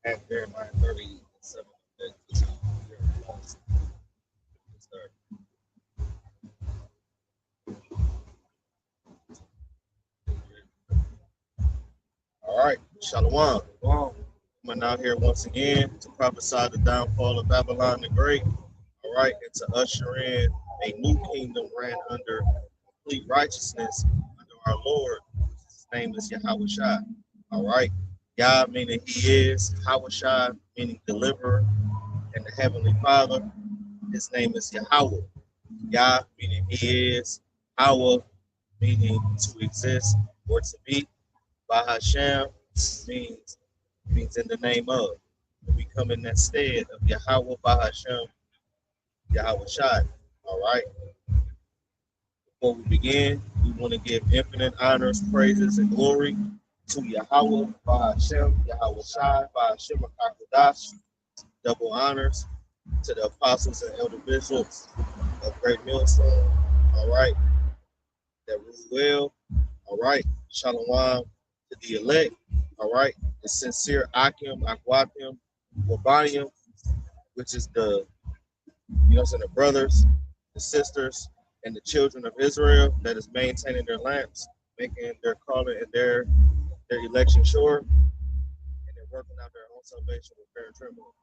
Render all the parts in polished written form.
at Jeremiah 37. All right, Shalom. Coming out here once again to prophesy the downfall of Babylon the Great. All right, and to usher in a new kingdom ran under complete righteousness under our Lord. His name is Yahweh Shai. All right, Yah meaning He is, Yahweh Shai meaning deliverer, and the Heavenly Father. His name is Yahweh. Yah meaning He is, Hawa meaning to exist or to be. Bahashem means in the name of. We come in that stead of Yahweh Bahashem, Yahweh Shai. All right. Before we begin, we want to give infinite honors, praises, and glory to Yahweh Bahashem, Yahweh Shai, Bahashem Akakodash. Double honors to the apostles and elder bishops of Great Millstone. All right. That rule well. All right. Shalom to the elect. All right. The sincere Akim, Akwatim, Wabanium, which is the, the brothers, the sisters, and the children of Israel that is maintaining their lamps, making their calling and their election sure, and they're working out their own salvation with fear and trembling.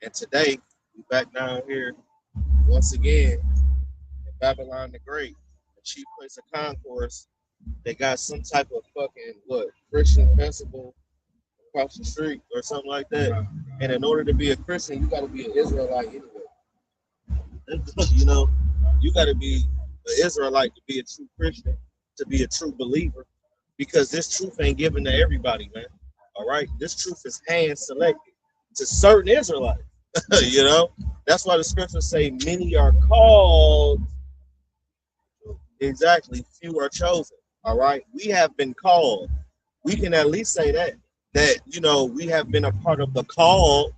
And today, we back down here once again in Babylon the Great, the chief place of concourse. They got some type of fucking Christian festival across the street or something like that. And in order to be a Christian, you got to be an Israelite anyway. You got to be an Israelite to be a true Christian, to be a true believer, because this truth ain't given to everybody, man. All right, this truth is hand selected to certain Israelites. That's why the scriptures say many are called. Exactly, few are chosen. All right, we have been called. We can at least say that we have been a part of the call.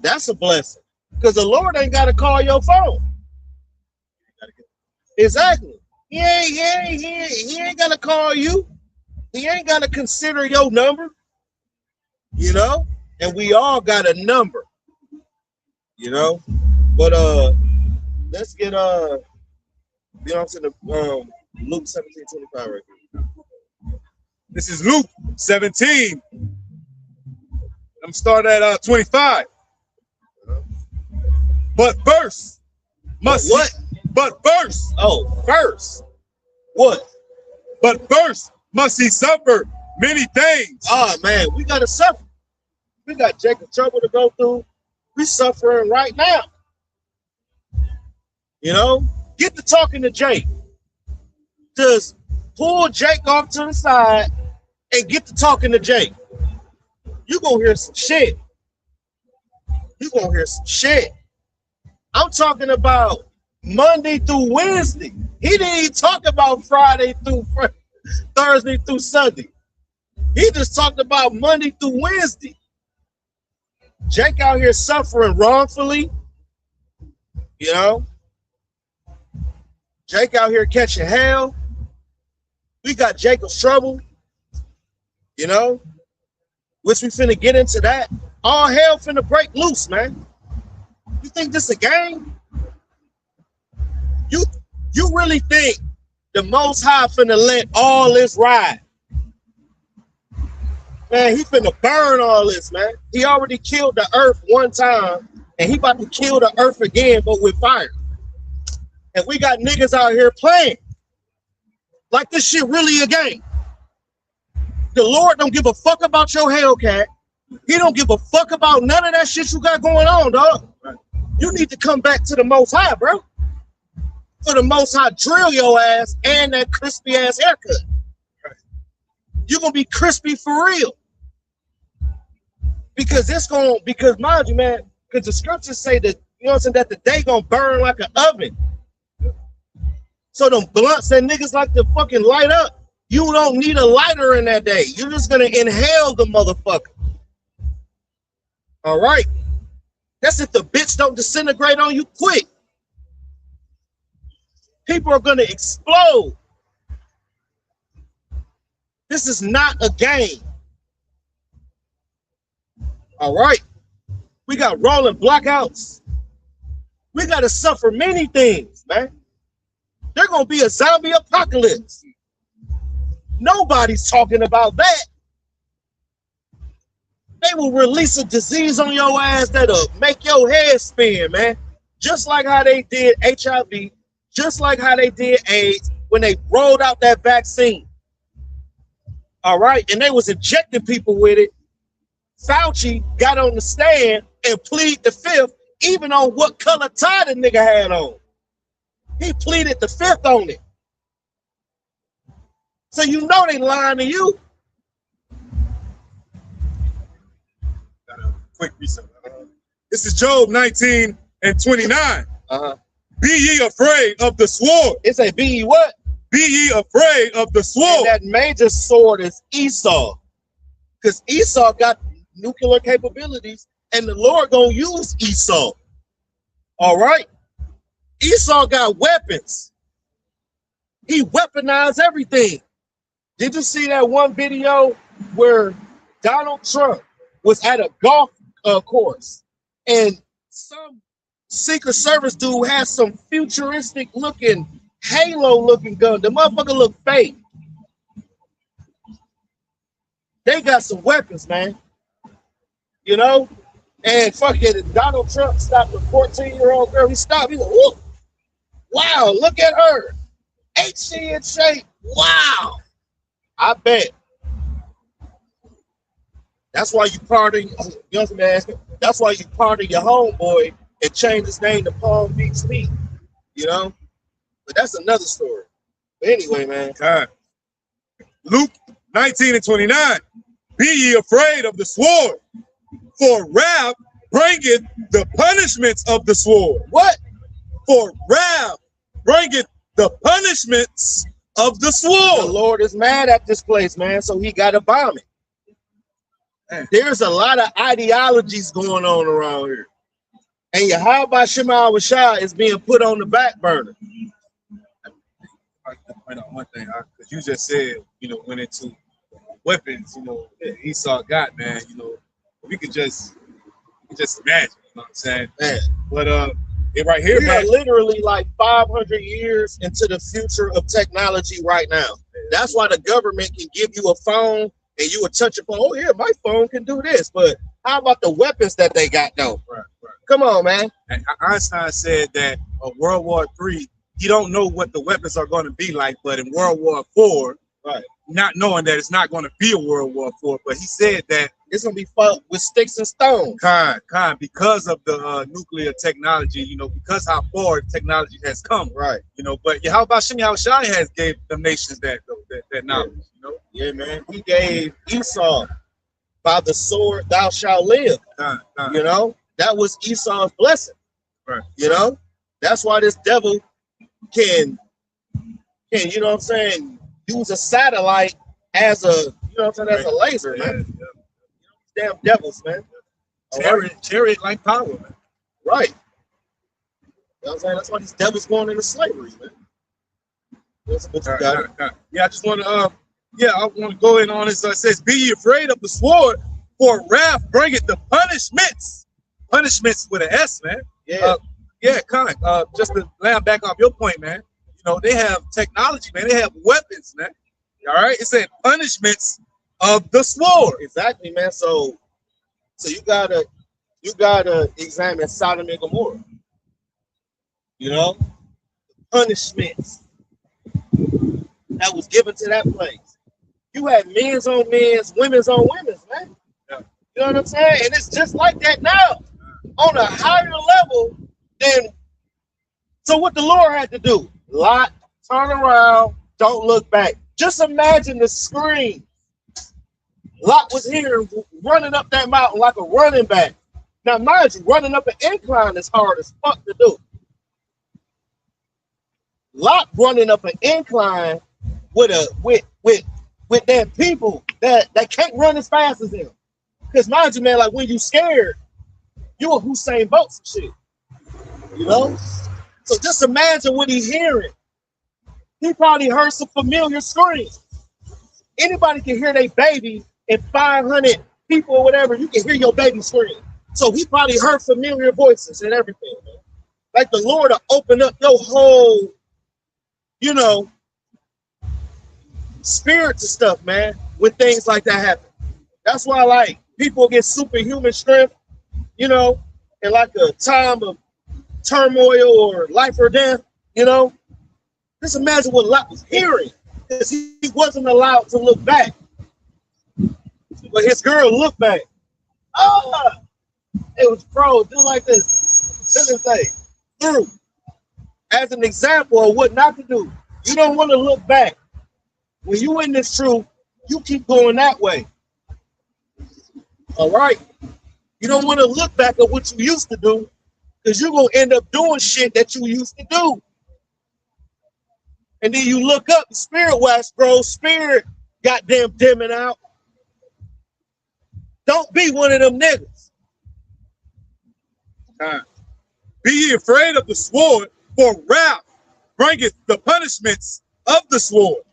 That's a blessing, because the Lord ain't got to call your phone. Exactly, he ain't got to call you. He ain't got to consider your number. And we all got a number. But let's get Luke 17:25 right here. This is Luke 17. I'm starting at 25. But first must what? But first. Oh, first. What? But first must he suffer many things. Oh man, we gotta suffer. We got Jacob trouble to go through. We suffering right now. Get to talking to Jake. Just pull Jake off to the side and get to talking to Jake. You're gonna hear some shit. I'm talking about Monday through Wednesday. He didn't even talk about Friday through Thursday through Sunday. He just talked about Monday through Wednesday. Jake out here suffering wrongfully. Jake out here catching hell. We got Jacob's trouble, which we finna get into that. All hell finna break loose, man. You think this a game? You really think the Most High finna let all this ride? Man, he finna burn all this, man. He already killed the earth one time, and he about to kill the earth again, but with fire. And we got niggas out here playing like this shit really a game. The Lord don't give a fuck about your Hellcat. He don't give a fuck about none of that shit you got going on, dog. You need to come back to the Most High, bro. For the Most High drill your ass and that crispy ass haircut. You're gonna be crispy for real. Because mind you, man, because the scriptures say that, that the day gonna burn like an oven. So them blunts that niggas like to fucking light up, you don't need a lighter in that day. You're just gonna inhale the motherfucker. All right. That's if the bitch don't disintegrate on you quick. People are gonna explode. This is not a game. All right. We got rolling blackouts. We got to suffer many things, man. There's going to be a zombie apocalypse. Nobody's talking about that. They will release a disease on your ass that'll make your head spin, man. Just like how they did HIV, just like how they did AIDS when they rolled out that vaccine. All right, and they was injecting people with it. Fauci got on the stand and pleaded the fifth, even on what color tie the nigga had on. He pleaded the fifth on it. So you know they lying to you. Got a quick reset. This is Job 19 and 29. Be ye afraid of the sword. It say, be ye what? Be ye afraid of the sword. And that major sword is Esau. Because Esau got nuclear capabilities, and the Lord gonna use Esau. All right? Esau got weapons. He weaponized everything. Did you see that one video where Donald Trump was at a golf course and some Secret Service dude has some futuristic looking, Halo looking gun? The motherfucker look fake. They got some weapons, man. You know? And fuck it, Donald Trump stopped a 14-year-old girl. He stopped. He went, whoop. Wow, look at her. Ain't she in shape? Wow. I bet. That's why you pardon, young man. That's why you pardon your homeboy and change his name to Palm Beach Pete. You know? But that's another story. But anyway, man. Luke 19 and 29. Be ye afraid of the sword, for wrath bringeth the punishments of the sword. What? For wrath bringeth the punishments of the sword. The Lord is mad at this place, man, so he got to bomb it. Man. There's a lot of ideologies going on around here. And Yahweh Shema Awashah is being put on the back burner. I like to point out one thing, because you just said, went into weapons, Esau got, man, we could just imagine, you know what I'm saying? Man. But right here, we are literally like 500 years into the future of technology right now. That's why the government can give you a phone and you would touch your phone. Oh yeah, my phone can do this. But how about the weapons that they got though? Right. Come on, man. And Einstein said that World War III, you don't know what the weapons are going to be like, but in World War IV, right, not knowing that it's not going to be a World War IV, but he said that it's going to be fought with sticks and stones. Because of the nuclear technology, because how far technology has come. Right. But how about Shem Yahushua has gave them nations that knowledge, Yeah, man. He gave Esau, by the sword thou shalt live. That was Esau's blessing. Right. That's why this devil can use a satellite as a, as a laser, man. Yeah. Damn devils, man. Chariot like power, man. Right. You know what I'm saying? That's why these devils going into slavery, man. That's what you got. Yeah, I just want to I want to go in on this. It says, be ye afraid of the sword, for wrath bringeth the punishments. Punishments with an S, man. Yeah. Just to land back off your point, man. They have technology, man. They have weapons, man. All right. It said punishments of the sword. Exactly, man. So you gotta examine Sodom and Gomorrah. Punishments that was given to that place. You had men's on men's, women's on women's, man. Yeah. You know what I'm saying? And it's just like that now, on a higher level than. So what the Lord had to do? Lot, turn around, don't look back. Just imagine the scream. Lot was here running up that mountain like a running back. Now, mind you, running up an incline is hard as fuck to do. Lot running up an incline with their people that can't run as fast as him. Because mind you, man, like when you scared, you a Hussein Bolt some shit. So just imagine what he's hearing. He probably heard some familiar screams. Anybody can hear their baby in 500 people or whatever, you can hear your baby scream. So he probably heard familiar voices and everything, man. Like the Lord will open up your whole, you know, spirit to stuff, man, when things like that happen. That's why, like, people get superhuman strength, you know, in like a time of turmoil or life or death, you know. Just imagine what Lot was hearing, because he wasn't allowed to look back. But his girl looked back. Oh, it was froze, just like this. This thing through. As an example of what not to do. You don't want to look back. When you in this truth, you keep going that way. All right? You don't want to look back at what you used to do, because you're going to end up doing shit that you used to do. And then you look up, spirit wax, bro. Spirit goddamn dimming out. Don't be one of them niggas. Be ye afraid of the sword, for wrath bringeth the punishments of the sword,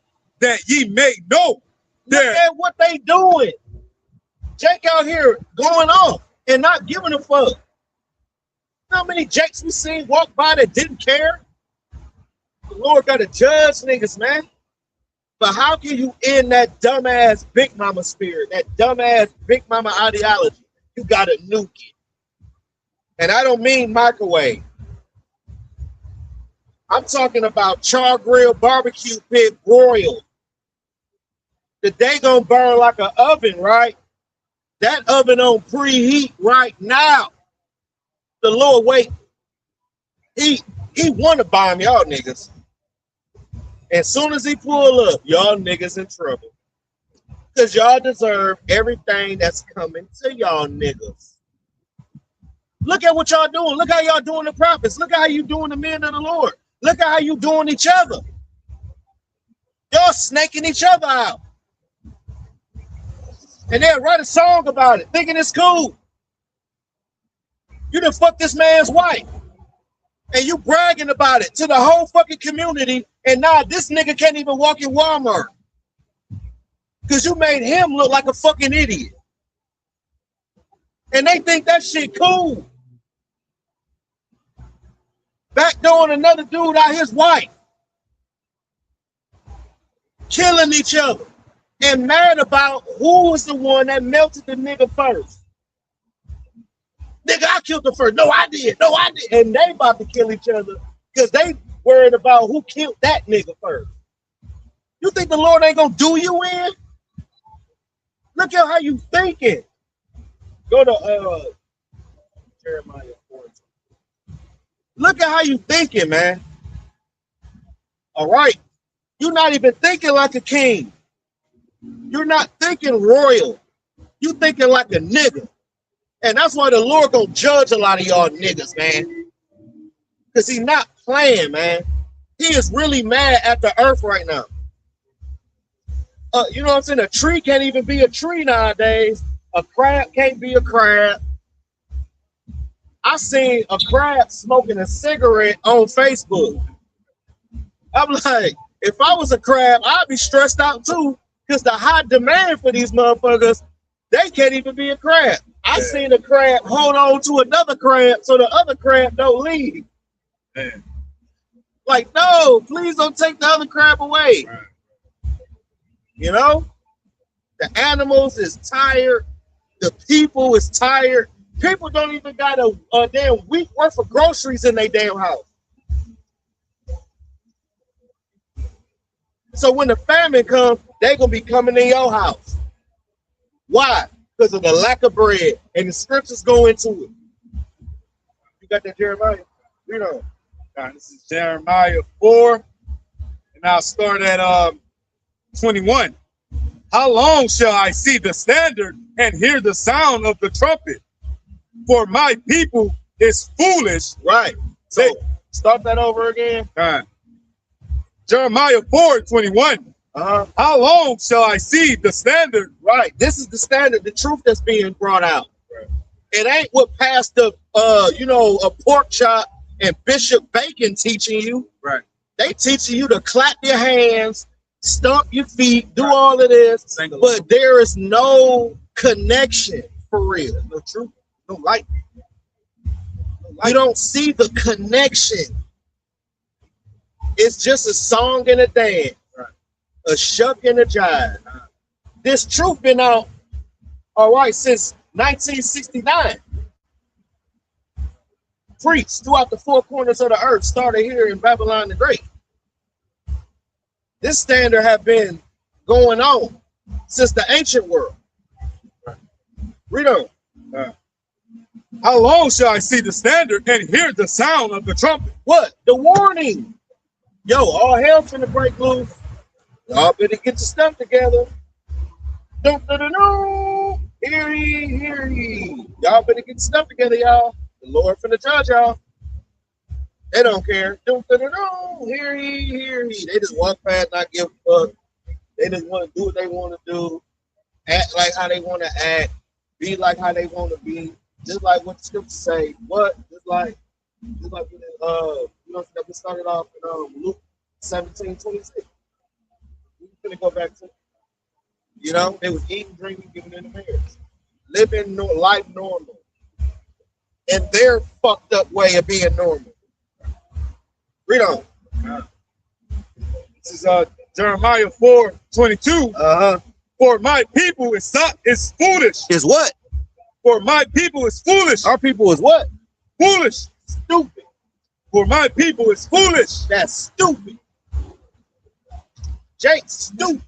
that ye may know. Look at what they doing. Jake out here going off and not giving a fuck. How many Jakes we seen walk by that didn't care? The Lord got to judge niggas, man. But how can you end that dumbass Big Mama spirit, that dumbass Big Mama ideology? You got to nuke it. And I don't mean microwave. I'm talking about char grill barbecue pit broil. The day gonna burn like an oven, right? That oven on preheat right now. The Lord wait. He want to bomb y'all niggas. As soon as he pull up, y'all niggas in trouble. Because y'all deserve everything that's coming to y'all niggas. Look at what y'all doing. Look how y'all doing the prophets. Look how you doing the men of the Lord. Look at how you doing each other. Y'all snaking each other out. And they'll write a song about it, thinking it's cool. You done fucked this man's wife. And you bragging about it to the whole fucking community. And now this nigga can't even walk in Walmart. Because you made him look like a fucking idiot. And they think that shit cool. Backdooring another dude out his wife. Killing each other. And mad about who was the one that melted the nigga first. Nigga, I killed him first. No, I did. No, I did. And they about to kill each other because they worried about who killed that nigga first. You think the Lord ain't gonna do you in? Look at how you thinking. Go to Jeremiah 4. Look at how you thinking, man. All right. You're not even thinking like a king. You're not thinking royal. You thinking like a nigga. And that's why the Lord gonna judge a lot of y'all niggas, man. Because he's not playing, man. He is really mad at the earth right now. You know what I'm saying? A tree can't even be a tree nowadays. A crab can't be a crab. I seen a crab smoking a cigarette on Facebook. I'm like, if I was a crab, I'd be stressed out too. Because the high demand for these motherfuckers, they can't even be a crab. I seen a crab hold on to another crab so the other crab don't leave. Man. Like, no, please don't take the other crab away. Right. You know? The animals is tired. The people is tired. People don't even got a damn week worth of groceries in their damn house. So when the famine comes, they're going to be coming in your house. Why? Because of the lack of bread. And the scriptures go into it. You got that, Jeremiah? You know. This is Jeremiah 4. And I'll start at 21. How long shall I see the standard and hear the sound of the trumpet? For my people is foolish. Right. So start that over again. Jeremiah 4:21. How long shall I see the standard? Right. This is the standard, the truth that's being brought out. Right. It ain't what Pastor, a pork chop and Bishop Bacon teaching you. Right. They teaching you to clap your hands, stomp your feet, do all of this. But there is no connection for real. No truth. No light. You don't see the connection. It's just a song and a dance, Right. a shuck and a jive. This truth been out, all right, since 1969. Preached throughout the four corners of the earth, started here in Babylon the Great. This standard have been going on since the ancient world. Read on. How long shall I see the standard and hear the sound of the trumpet? What? The warning. Yo, all hell finna break loose. Y'all better get your stuff together. Hear ye, hear ye. Y'all better get your stuff together, y'all. The Lord finna judge y'all. They don't care. Hear ye, hear ye. They just walk past, not give a fuck. They just want to do what they want to do, act like how they want to act, be like how they want to be, just like what the scriptures say. What? Just like you know, that we started off in Luke 17:26. We're gonna go back to, you know, they was eating, drinking, giving in the marriage, living life normal, and their fucked up way of being normal. Read on. This is Jeremiah 4:22. For my people is foolish. Is what? For my people is foolish. Our people is what? Foolish. Stupid. For my people is foolish. That's stupid. Jake's stupid.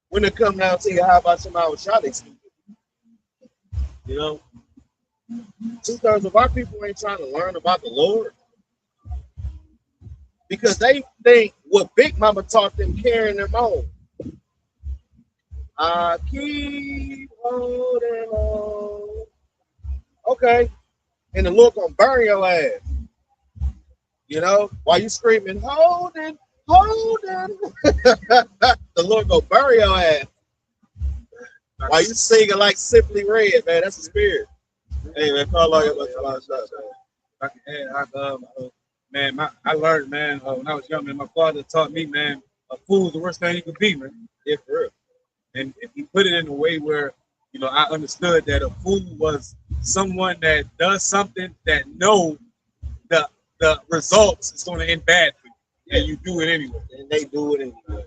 When it come down to you, how about somebody with shot, they stupid. You know? 2/3 of our people ain't trying to learn about the Lord. Because they think what Big Mama taught them carrying them on. I keep holding on. Okay. And the Lord gonna burn your ass. You know, while you screaming, holding. The Lord gonna bury your ass. While you singing like Simply Red, man, that's the spirit. Hey, man, call all your shots, man. I learned, man, when I was young, man, my father taught me, man, a fool's the worst thing you could be, man. Yeah, for real. And he put it in a way where, you know, I understood that a fool was someone that does something that know the results is going to end bad for you, and you do it anyway. And they do it anyway.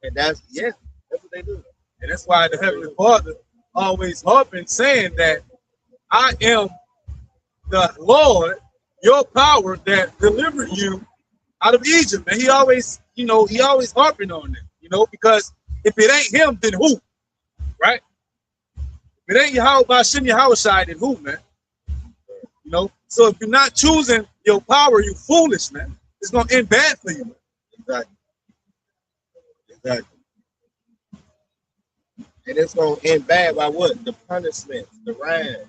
And that's what they do. And that's why the Heavenly Father always harping saying that I am the Lord, your power that delivered you out of Egypt. And he always harping on it, you know, because if it ain't him, then who? Right? If it ain't Yahushua, then who, man? You know, so if you're not choosing your power, you foolish, man. It's gonna end bad for you, man. Exactly. And it's gonna end bad by what? The punishment, the wrath.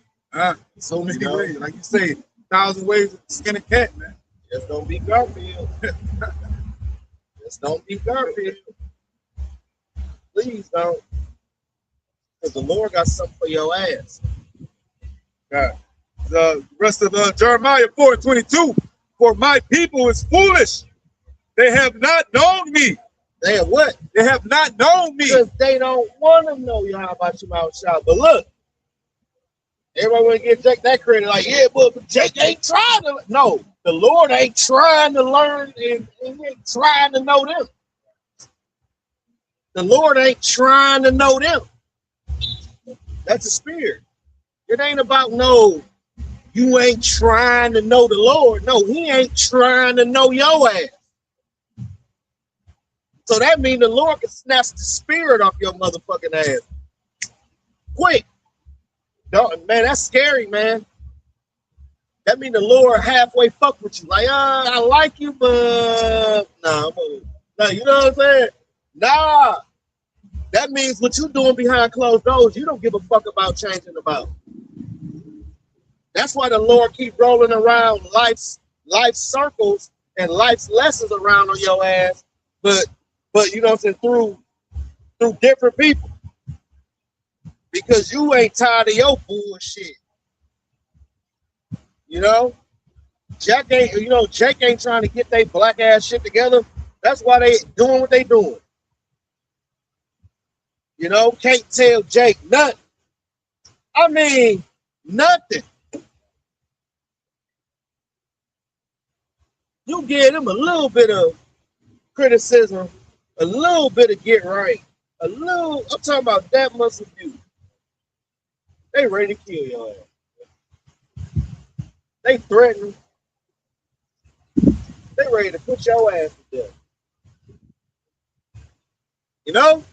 So many ways, like you say, 1,000 ways to skin a cat, man. Just don't be Garfield. Just don't be Garfield. Please don't. Because the Lord got something for your ass. God. The rest of Jeremiah 4:22. For my people is foolish. They have not known me. They have what? They have not known me. Because they don't want to know you. How about you, mouth shout? But look, everybody want to give Jake that credit. Like, yeah, but Jake ain't trying to. No, the Lord ain't trying to learn and he ain't trying to know them. The Lord ain't trying to know them. That's a spirit. It ain't about you ain't trying to know the Lord. No, he ain't trying to know your ass. So that means the Lord can snatch the spirit off your motherfucking ass. Quick. Man, that's scary, man. That means the Lord halfway fuck with you. Like, I like you, but no, you know what I'm saying? Nah. That means what you doing behind closed doors, you don't give a fuck about changing about. That's why the Lord keep rolling around life's circles and life's lessons around on your ass, but you know what I'm saying, through different people. Because you ain't tired of your bullshit. You know? Jake ain't trying to get their black ass shit together. That's why they doing what they doing. You know, can't tell Jake nothing. I mean, nothing. You give him a little bit of criticism, a little bit of get right, a little. I'm talking about that much abuse. They ready to kill your ass. They threaten. They ready to put your ass to death. You know?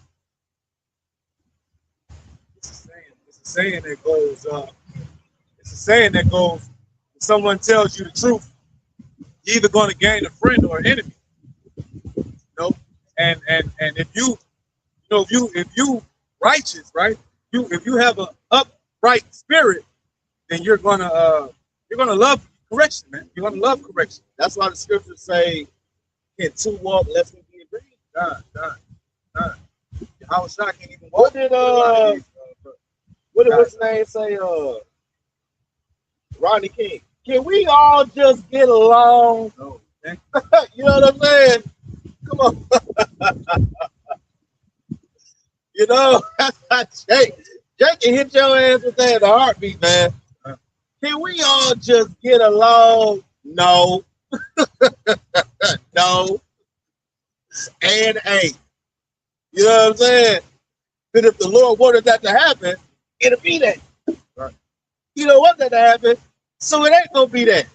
It's a saying that goes. It's a saying that goes. If someone tells you the truth, you're either going to gain a friend or an enemy. You know, and if you know if you righteous, right? If you have an upright spirit, then you're gonna love correction, man. You're gonna love correction. That's why the scriptures say, "Can two walk lest we be agreed?" Done. How was I can't even What walk. did what's his name say? Rodney King. Can we all just get along? No, okay. You know what I'm saying? Come on. You know, that's not Jake. Jake can hit your ass with that in a heartbeat, man. Can we all just get along? No. No. And ain't. You know what I'm saying? But if the Lord wanted that to happen, it'll be that. Right. You don't want that to happen, so it ain't gonna be that.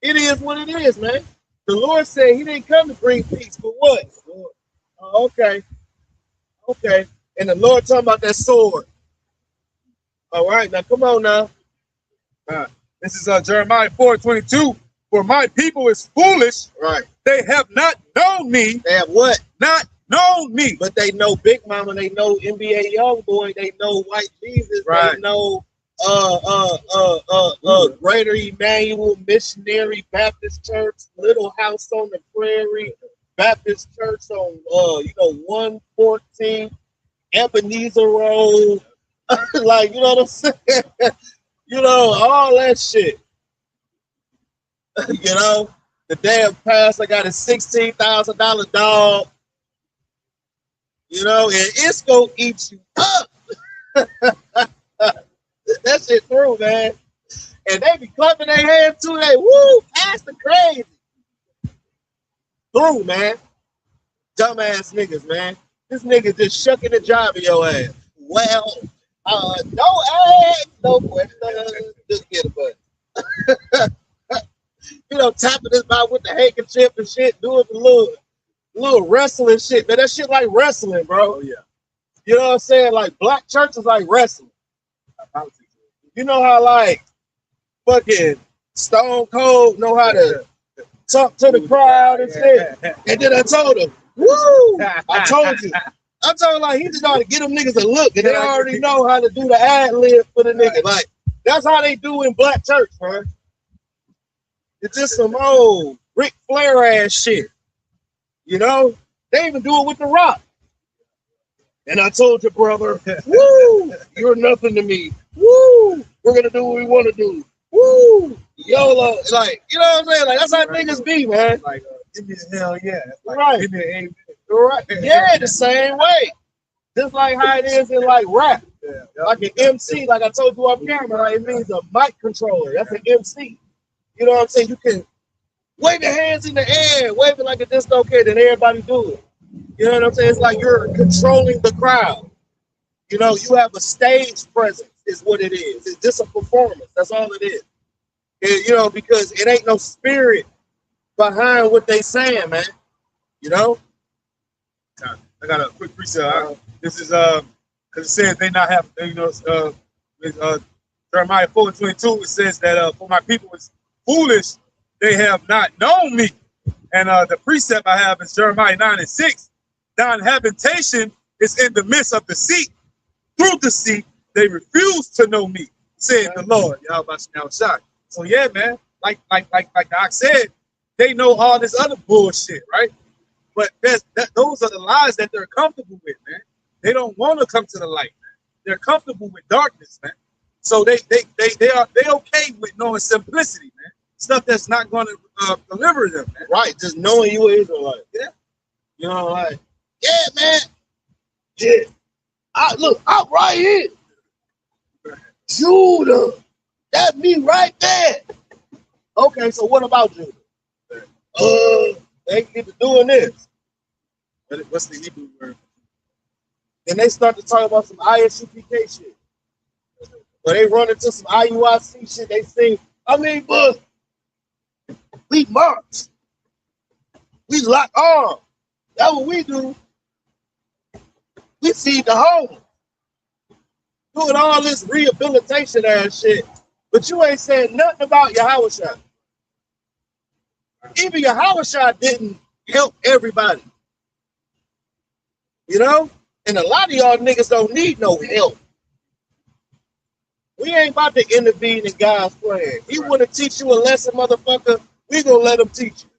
It is what it is, man. The Lord said he didn't come to bring peace, but what? Oh, okay. Okay. And the Lord talking about that sword. All right, now come on now. This is Jeremiah 4:22. For my people is foolish. Right. They have not known me. They have what? Not known me. But they know Big Mama, they know NBA Youngboy, they know White Jesus, Right. They know Greater Emmanuel Missionary Baptist Church, Little House on the Prairie Baptist Church on 114 Ebenezer Road. Like, you know what I'm saying? You know, all that shit. You know, the damn pastor got a $16,000 dog. You know, and it's gonna eat you up. That shit through, man. And they be clapping their hands too. They woo, pastor crazy. Through, man. Dumbass niggas, man. This nigga just shucking the job of your ass. Well, don't ask no questions. Just get a button. You know, tapping his mouth with the handkerchief and shit, doing the little wrestling shit. Man, that shit like wrestling, bro. Oh yeah. You know what I'm saying? Like black church is like wrestling. You know how like fucking Stone Cold know how to talk to the crowd and shit. And then I told him, woo! I told you. I told him like he just got to get them niggas a look, and they already know how to do the ad lib for the nigga. Like that's how they do in black church, man. It's just some old Ric Flair ass shit. You know? They even do it with The Rock. And I told you, brother, woo, you're nothing to me. Woo, we're gonna do what we want to do. Woo, YOLO. Like, you know what I'm saying? Like that's how niggas be, man. Like, give me a hell yeah. Like, Right. Give me an amen. Right. Yeah, the same way. Just like how it is in like rap. Yeah. Like an MC, like I told you off camera, like, it means a mic controller. That's an MC. You know what I'm saying? You can wave your hands in the air, wave it like a disco kid, and everybody do it. You know what I'm saying? It's like you're controlling the crowd. You know, you have a stage presence, is what it is. It's just a performance. That's all it is. And, you know, because it ain't no spirit behind what they saying, man. You know? I got a quick precept. This is because it says they not have, you know, with Jeremiah 4:22. It says that for my people is foolish, they have not known me. And the precept I have is Jeremiah 9:6. Thine habitation is in the midst of the sea. Through the sea, they refuse to know me, said the Lord. So yeah, man, like Doc said, they know all this other bullshit, right? But those are the lies that they're comfortable with, man. They don't want to come to the light, man. They're comfortable with darkness, man. So they okay with knowing simplicity, man. Stuff that's not going to deliver them, man. Right, just knowing you an Israelite. Yeah. You know, like, yeah, man. Yeah. I'm right here. Judah. That's me right there. Okay, so what about Judah? They get to doing this. What's the Hebrew word? Then they start to talk about some ISUPK shit. But they run into some IUIC shit. They say, but we march. We lock arms. That's what we do. We feed the homeless. Doing all this rehabilitation ass shit. But you ain't saying nothing about Yahushua. Even Yahushua didn't help everybody. You know? And a lot of y'all niggas don't need no help. We ain't about to intervene in God's plan. He want to teach you a lesson, motherfucker. We gonna let him teach you.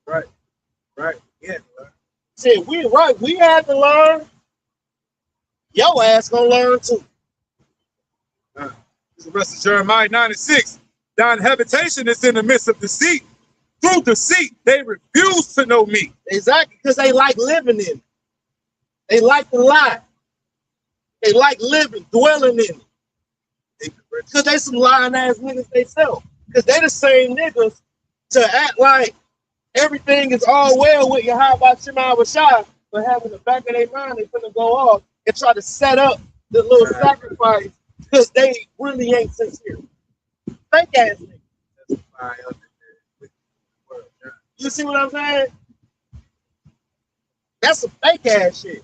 Right. Yeah. Said we had to learn. Your ass gonna learn too. The rest of Jeremiah 9:6. Thine habitation is in the midst of deceit. Through deceit, they refuse to know me. Exactly, because they like living in it. They like to lie. They like living, dwelling in it. Because they some lying ass niggas themselves. Because they the same niggas to act like everything is all well with Yahweh Shema Rashai, but having the back of their mind, they finna go off and try to set up the little sacrifice because they really ain't sincere. Fake ass niggas. You see what I'm saying? That's some fake ass shit.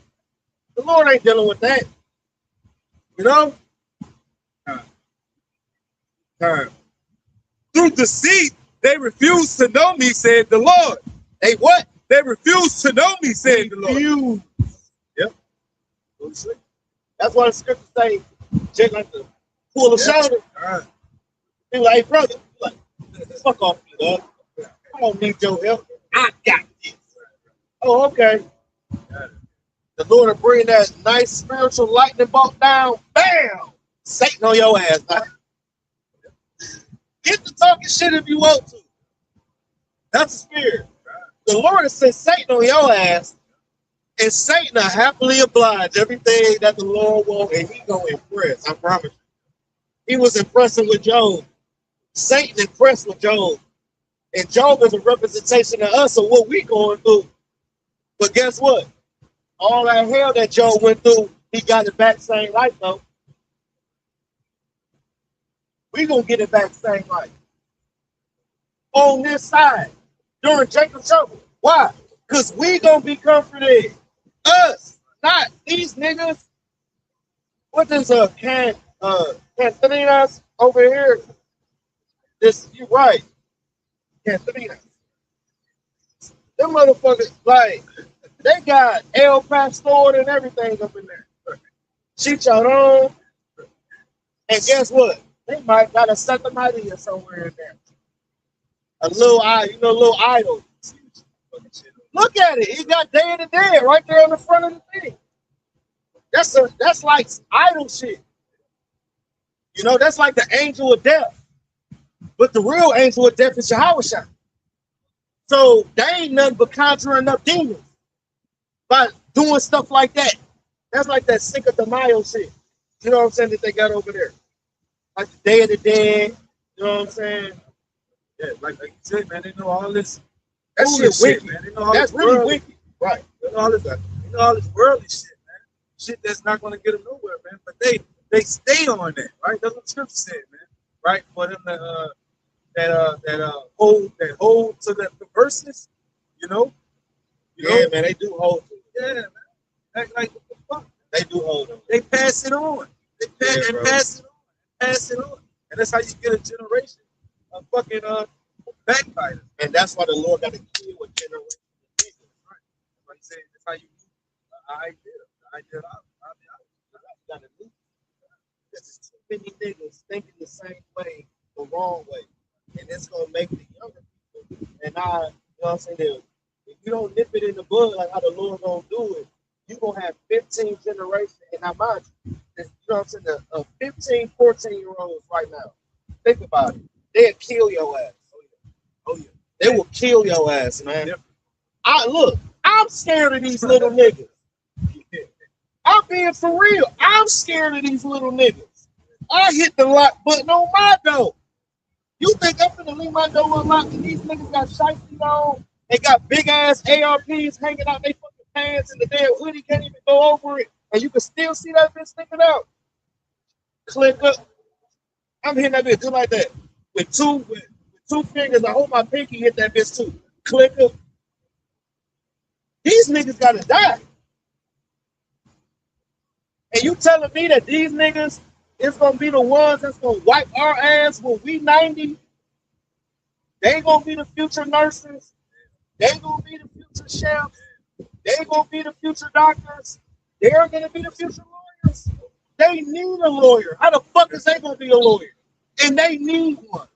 The Lord ain't dealing with that. You know? Through deceit, they refuse to know me, said the Lord. They what? They refuse to know me, said the Lord. Yep. That's why the scripture say, Jake like to pull a shoulder. Be like, hey, brother, like, fuck off me, dog. I don't need your help. I got this. Oh, okay. The Lord will bring that nice spiritual lightning bolt down. Bam! Satan on your ass. Now. Get to talking shit if you want to. That's the spirit. The Lord has sent Satan on your ass, and Satan will happily oblige everything that the Lord wants, and he gonna impress. I promise you. He was impressing with Job. Satan impressed with Job. And Job is a representation of us of what we going through. But guess what? All that hell that Job went through, he got it back same life, though. We gonna get it back same life. On this side, during Jacob's trouble. Why? Because we gonna be comforted. Us, not these niggas. What does Cantharinas over here? This, you right. Cantharinas. Them motherfuckers, like, they got El Pastor and everything up in there. Chicharron. And guess what? They might got a Santa Maria somewhere in there. A little idol. Look at it. He got Day of the Dead right there on the front of the thing. That's like idol shit. You know, that's like the angel of death. But the real angel of death is Yahushua. So they ain't nothing but conjuring up demons by doing stuff like that. That's like that Cinco de Mayo shit. You know what I'm saying, that they got over there. Like the Day of the Dead. You know what I'm saying? Yeah, like you said, man, they know all this. That shit wicked, man. They know all that's this really worldly, wicked. Right. They know all this worldly shit, man. Shit that's not going to get them nowhere, man. But they stay on that, right? That's what the scripture said, man. Right? For them that hold to the verses, you know? Yeah, man, they do hold to it. Yeah, man. Like what the fuck? They do hold them. They pass it on. They pass it on. And that's how you get a generation of fucking backbiters. And that's why the Lord got to kill a generation of people. Right. Like I said, that's how you move the idea out. Got to do. There's too many niggas thinking the same way, the wrong way. And it's going to make the younger people, and you know what I'm saying, if you don't nip it in the bud like how the Lord going to do it, you're going to have 15 generations, and I mind you, you know what I'm saying, the 15, 14-year-olds right now, think about it. They'll kill your ass. Oh, yeah. They will kill your ass, man. Yep. I'm scared of these little niggas. I'm being for real. I'm scared of these little niggas. I hit the lock button on my door. You think I'm gonna leave my door unlocked and these niggas got shiesty on? They got big ass ARPs hanging out their fucking pants and the damn hoodie can't even go over it. And you can still see that bitch sticking out. Click up. I'm hitting that bitch just like that. With two fingers, I hope my pinky hit that bitch too. Click up. These niggas gotta die. And you telling me that these niggas is gonna be the ones that's gonna wipe our ass when we 90? They gonna be the future nurses. They gonna be the future chefs. They gonna be the future doctors. They're gonna be the future lawyers. They need a lawyer. How the fuck is they gonna be a lawyer? And they need one.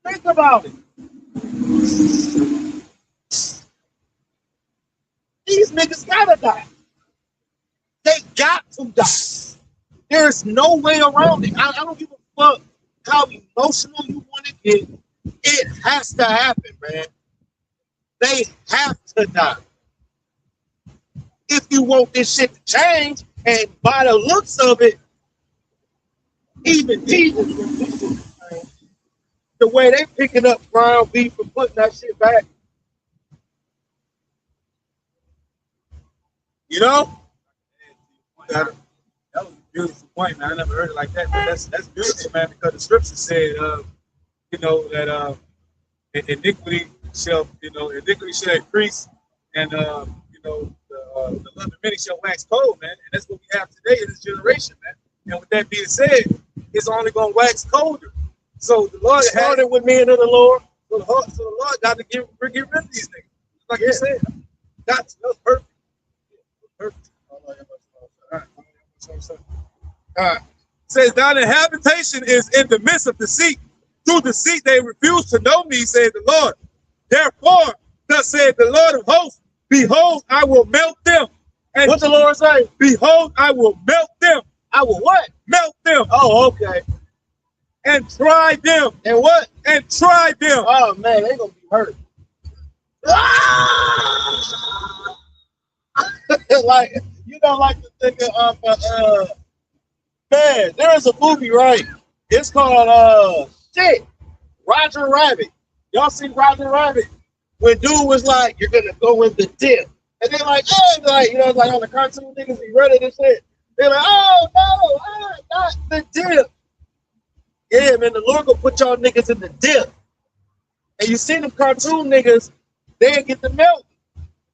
Think about it. These niggas gotta die. They got to die. There's no way around it. I don't give a fuck how emotional you want to get. It has to happen, man. They have to die. If you want this shit to change, and by the looks of it, even Jesus, the way they picking up ground beef and putting that shit back, you know? That was a beautiful point, man. I never heard it like that, but that's beautiful, man, because the scripture said, you know, that iniquity shall increase, and you know, the love of many shall wax cold, man. And that's what we have today in this generation, man. And with that being said, it's only gonna wax colder. So the Lord started with men of the Lord. So the Lord got to get rid of these things. Like you said, got to. That was perfect. Perfect. Says, thine habitation is in the midst of deceit. Through deceit they refuse to know me, says the Lord. Therefore, thus said the Lord of hosts, behold, I will melt them. And what the Lord say? Behold, I will melt them. I will what? Melt them. Oh, okay. And try them. And what? And try them. Oh, man, they gonna be hurt. Like, you know, like the thing of, man, there's a movie, right? It's called, Roger Rabbit. Y'all seen Roger Rabbit? When dude was like, you're gonna go in the dip. And they're like, oh, like, you know, like on the cartoon niggas be ready and shit. They're like, oh, no, not the dip. Yeah, man, the Lord gonna put y'all niggas in the dip. And you see them cartoon niggas, they get the melt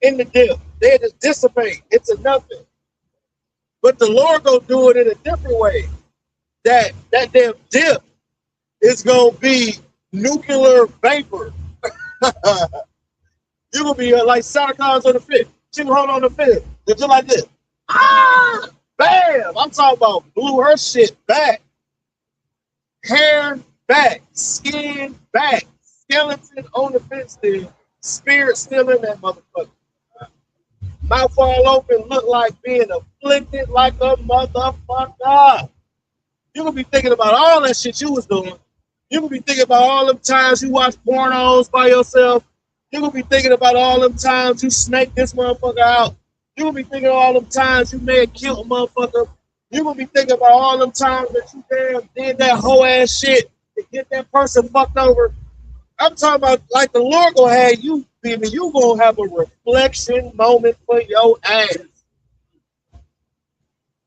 in the dip. They just dissipate. It's a nothing. But the Lord gonna do it in a different way. That damn dip is gonna be nuclear vapor. You're gonna be like Santa Claus on the fifth. She can hold on the fifth. Just like this. Ah! Bam! I'm talking about blew her shit back. Hair back. Skin back. Skeleton on the fence still. Spirit still in that motherfucker. Mouth all open, look like being afflicted like a motherfucker. You gonna be thinking about all that shit you was doing. You gonna be thinking about all them times you watched pornos by yourself. You gonna be thinking about all them times you snaked this motherfucker out. You gonna be thinking all them times you may have killed a motherfucker. You gonna be thinking about all them times that you damn did that whole ass shit to get that person fucked over. I'm talking about like the Lord gonna have you, baby. You gonna have a reflection moment for your ass,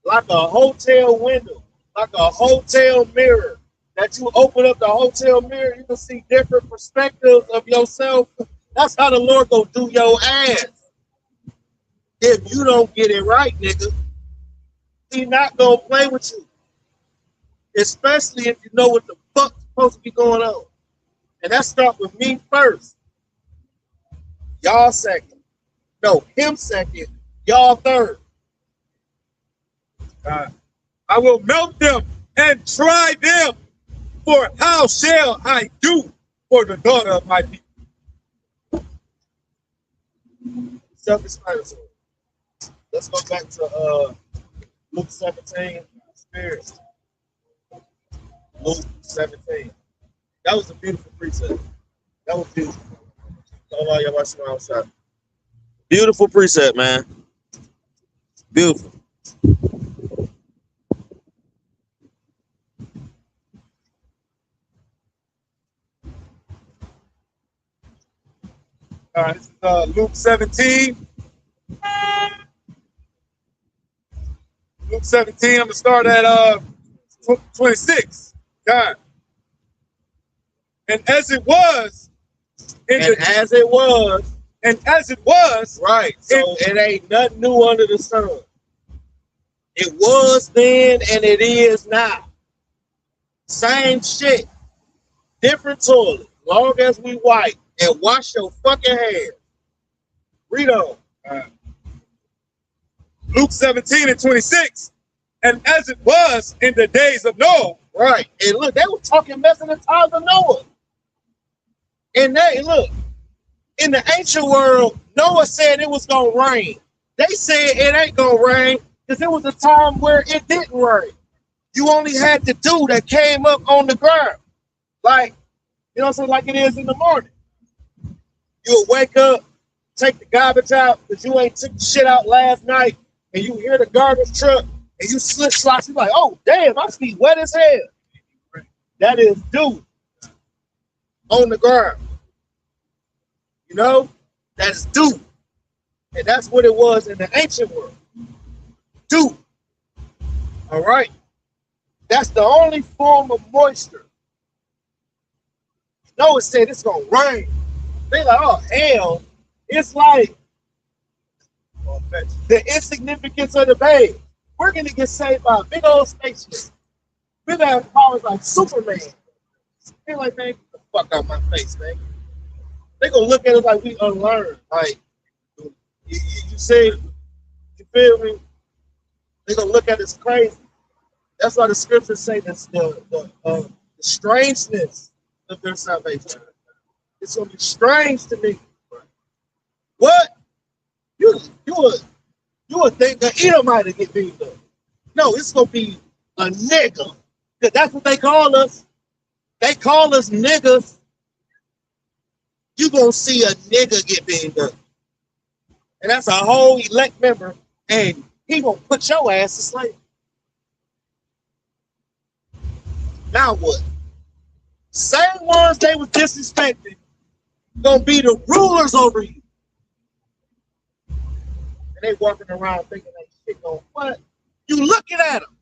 like a hotel window, like a hotel mirror. That you open up the hotel mirror, you can see different perspectives of yourself. That's how the Lord gonna do your ass. If you don't get it right, nigga, He not gonna play with you. Especially if you know what the fuck's supposed to be going on. And that starts with me first. Y'all second. No, him second. Y'all third. I will melt them and try them. For how shall I do for the daughter of my people? Self-explanatory. Let's go back to Luke 17. Spirit. Luke 17. That was a beautiful precept. That was beautiful. Beautiful precept, man. Beautiful. This is Luke 17. Luke 17, I'm going to start at 26. God. And as it was, As it was, right. So it ain't nothing new under the sun. It was then and it is now. Same shit. Different toilet. Long as we wipe and wash your fucking hands. Read on. Luke 17 and 26. And as it was in the days of Noah. Right. And look, they were talking mess in the times of Noah. And they, look, in the ancient world, Noah said it was going to rain. They said it ain't going to rain because it was a time where it didn't rain. You only had the dew that came up on the ground. Like, you know what I'm saying? Like it is in the morning. You'll wake up, take the garbage out because you ain't took the shit out last night, and you hear the garbage truck, and you slip slosh. You're like, oh, damn, my feet wet as hell. That is dew on the ground. You know? That's dew. And that's what it was in the ancient world. Dew. All right? That's the only form of moisture. Noah said it's going to rain. They like, oh, hell. It's like the insignificance of the babe. We're going to get saved by a big old spaceship. We're going to have powers like Superman. They're like, man, get the fuck out my face, man. They're going to look at us like we unlearned. Like, you see, you feel me? They're going to look at us crazy. That's why the scriptures say that's the strangeness of their salvation. It's going to be strange to me. What? You would think an Edomite to get beat up. No, it's going to be a nigga. Because that's what they call us. They call us niggas. You going to see a nigga get beat up. And that's a whole elect member. And he going to put your ass to sleep. Now what? Same ones they was disrespecting gonna be the rulers over you. And they walking around thinking they shit on what? You looking at them.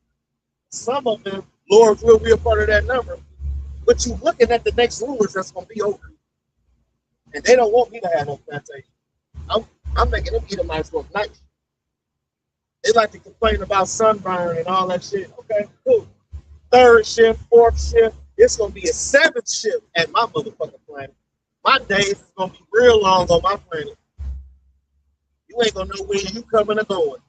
Some of them, Lord will be a part of that number. But you looking at the next rulers that's gonna be over you. And they don't want me to have no plantation. I'm making them Edomites work nice. They like to complain about sunburn and all that shit. Okay, cool. Third shift, fourth shift. It's gonna be a seventh shift at my motherfucking planet. My days is gonna be real long on my planet. You ain't gonna know where you coming or going.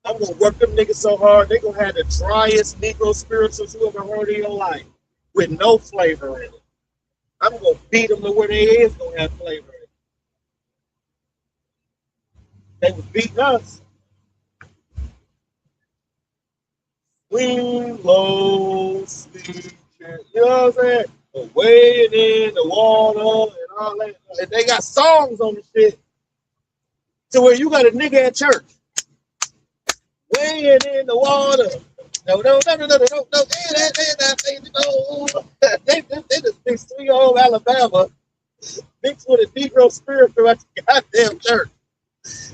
I'm gonna work them niggas so hard, they gonna have the driest Negro spirituals you ever heard in your life with no flavor in it. I'm gonna beat them to where they is gonna have flavor in it. They was beating us. Swing low, sleep, you know what I'm saying? Wading in the water and all that. And they got songs on the shit to where you got a nigga at church wading in the water. No. They just mixed 3-year-old Alabama mixed with a Negro spirit throughout the goddamn church.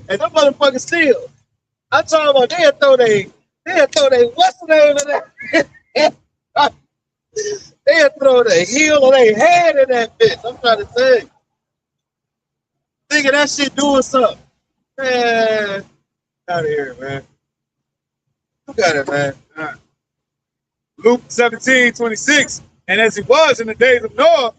And them motherfuckers still. I'm talking about they'll throw what's the name of that? They'll throw the heel of their head in that bitch. I'm trying to say. Thinking that shit doing something. Man, out of here, man. You got it, man. Right. Luke 17:26. And as it was in the days of Noah,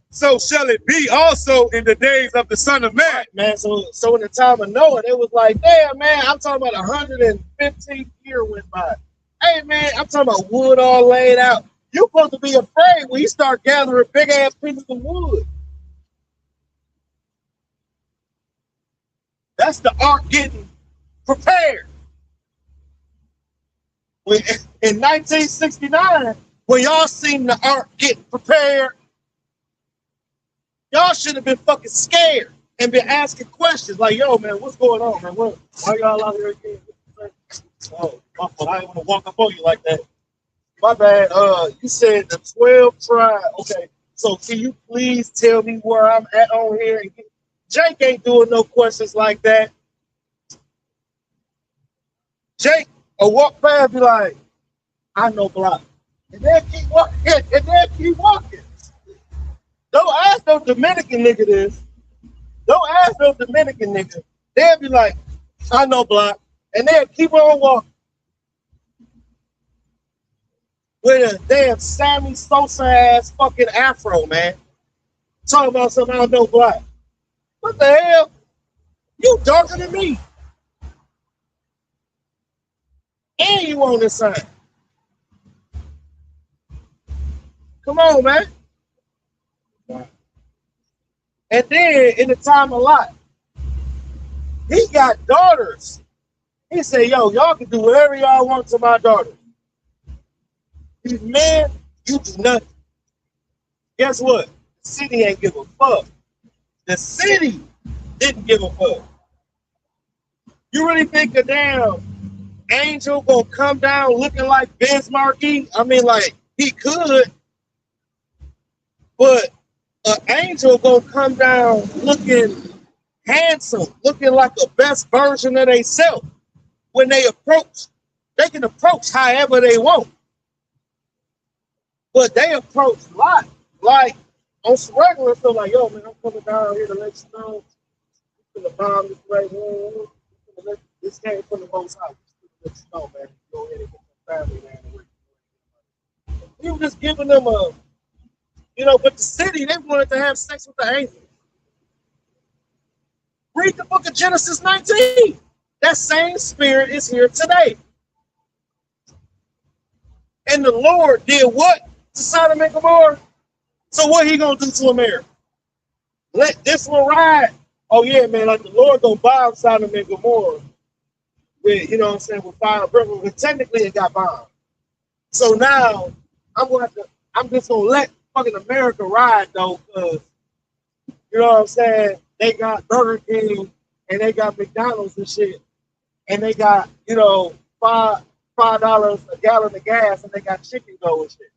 so shall it be also in the days of the Son of Man. Right, man. So in the time of Noah, it was like, damn, man, I'm talking about 115th year went by. Hey, man, I'm talking about wood all laid out. You're supposed to be afraid when you start gathering big ass pieces of wood. That's the ark getting prepared. In 1969, when y'all seen the ark getting prepared, y'all should have been fucking scared. and been asking questions like, yo, man, what's going on, man? Why y'all out here again? Oh, my fault. I didn't want to walk up on you like that. My bad. You said the 12 tribe. Okay. So can you please tell me where I'm at on here? Jake ain't doing no questions like that. Jake will walk by and be like, I know block. And then keep walking. And then keep walking. Don't ask no Dominican nigga this. Don't ask no Dominican nigga. They'll be like, I know block. And they'll keep on walking. With a damn Sammy Sosa ass fucking afro, man. Talking about something I know black. What the hell? You darker than me. And you on this side. Come on, man. And then in the time of life, he got daughters. He said, yo, y'all can do whatever y'all want to my daughters. These men, you do nothing. Guess what? The city ain't give a fuck. The city didn't give a fuck. You really think a damn angel gonna come down looking like Biz Markie? I mean, like, he could, but an angel gonna come down looking handsome, looking like the best version of themselves. When they approach, they can approach however they want. But they approach life like on some regular stuff, like, yo, man, I'm coming down here to let you know. I'm gonna bomb this right here. This came from the most house. Let you know, man. Go ahead and get your family down. We were just giving them a, but the city, they wanted to have sex with the angels. Read the book of Genesis 19. That same spirit is here today. And the Lord did what to Sodom and Gomorrah? So what he gonna do to America? Let this one ride? Oh yeah, man, like the Lord gonna bomb Sodom and Gomorrah with, with fire and brimstone. But technically it got bombed. So now I'm just gonna let fucking America ride though, because you know what I'm saying? They got Burger King and they got McDonald's and shit. And they got, $5 a gallon of gas, and they got chicken go and shit.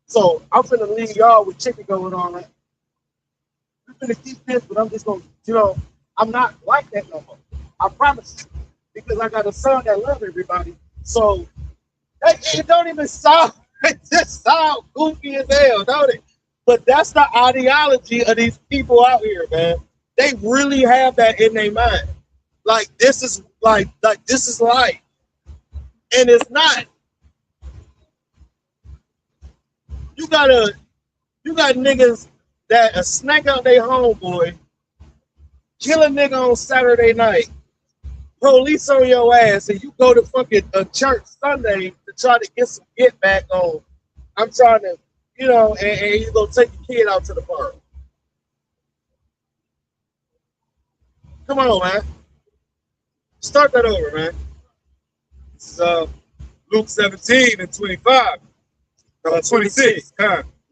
So I'm finna leave y'all with chicken going on. I'm finna keep this, but I'm just gonna, I'm not like that no more. I promise you. Because I got a son that loves everybody. So it don't even sound, it just sound goofy as hell, don't it? But that's the ideology of these people out here, man. They really have that in their mind. Like this is like this is life. And it's not. You got niggas that snake out their homeboy, kill a nigga on Saturday night, police on your ass, and you go to fucking church Sunday to try to get some get back on. I'm trying to, and you gonna take your kid out to the park. Come on, man. Start that over, man. This is Luke 17 and 25. 26.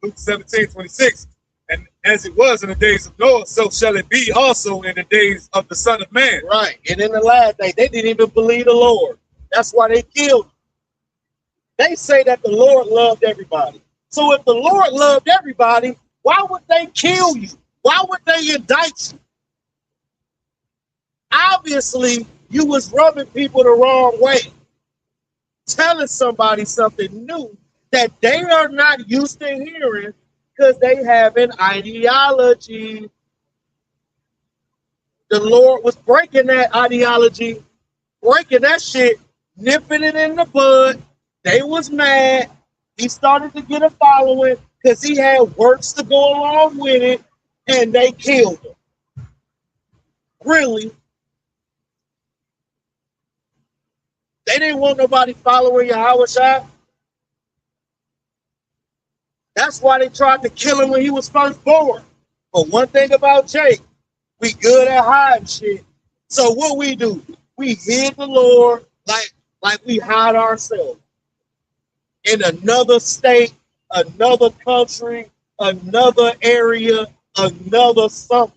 Luke 17, 26. And as it was in the days of Noah, so shall it be also in the days of the Son of Man. Right. And in the last day, they didn't even believe the Lord. That's why they killed him. They say that the Lord loved everybody. So if the Lord loved everybody, why would they kill you? Why would they indict you? Obviously, you was rubbing people the wrong way. Telling somebody something new that they are not used to hearing because they have an ideology. The Lord was breaking that ideology, breaking that shit, nipping it in the bud. They was mad. He started to get a following because he had works to go along with it, and they killed him. Really? They didn't want nobody following Yahweh Shai. That's why they tried to kill him when he was first born. But one thing about Jake, we good at hiding shit. So what we do? We hid the Lord like we hide ourselves. In another state, another country, another area, another something.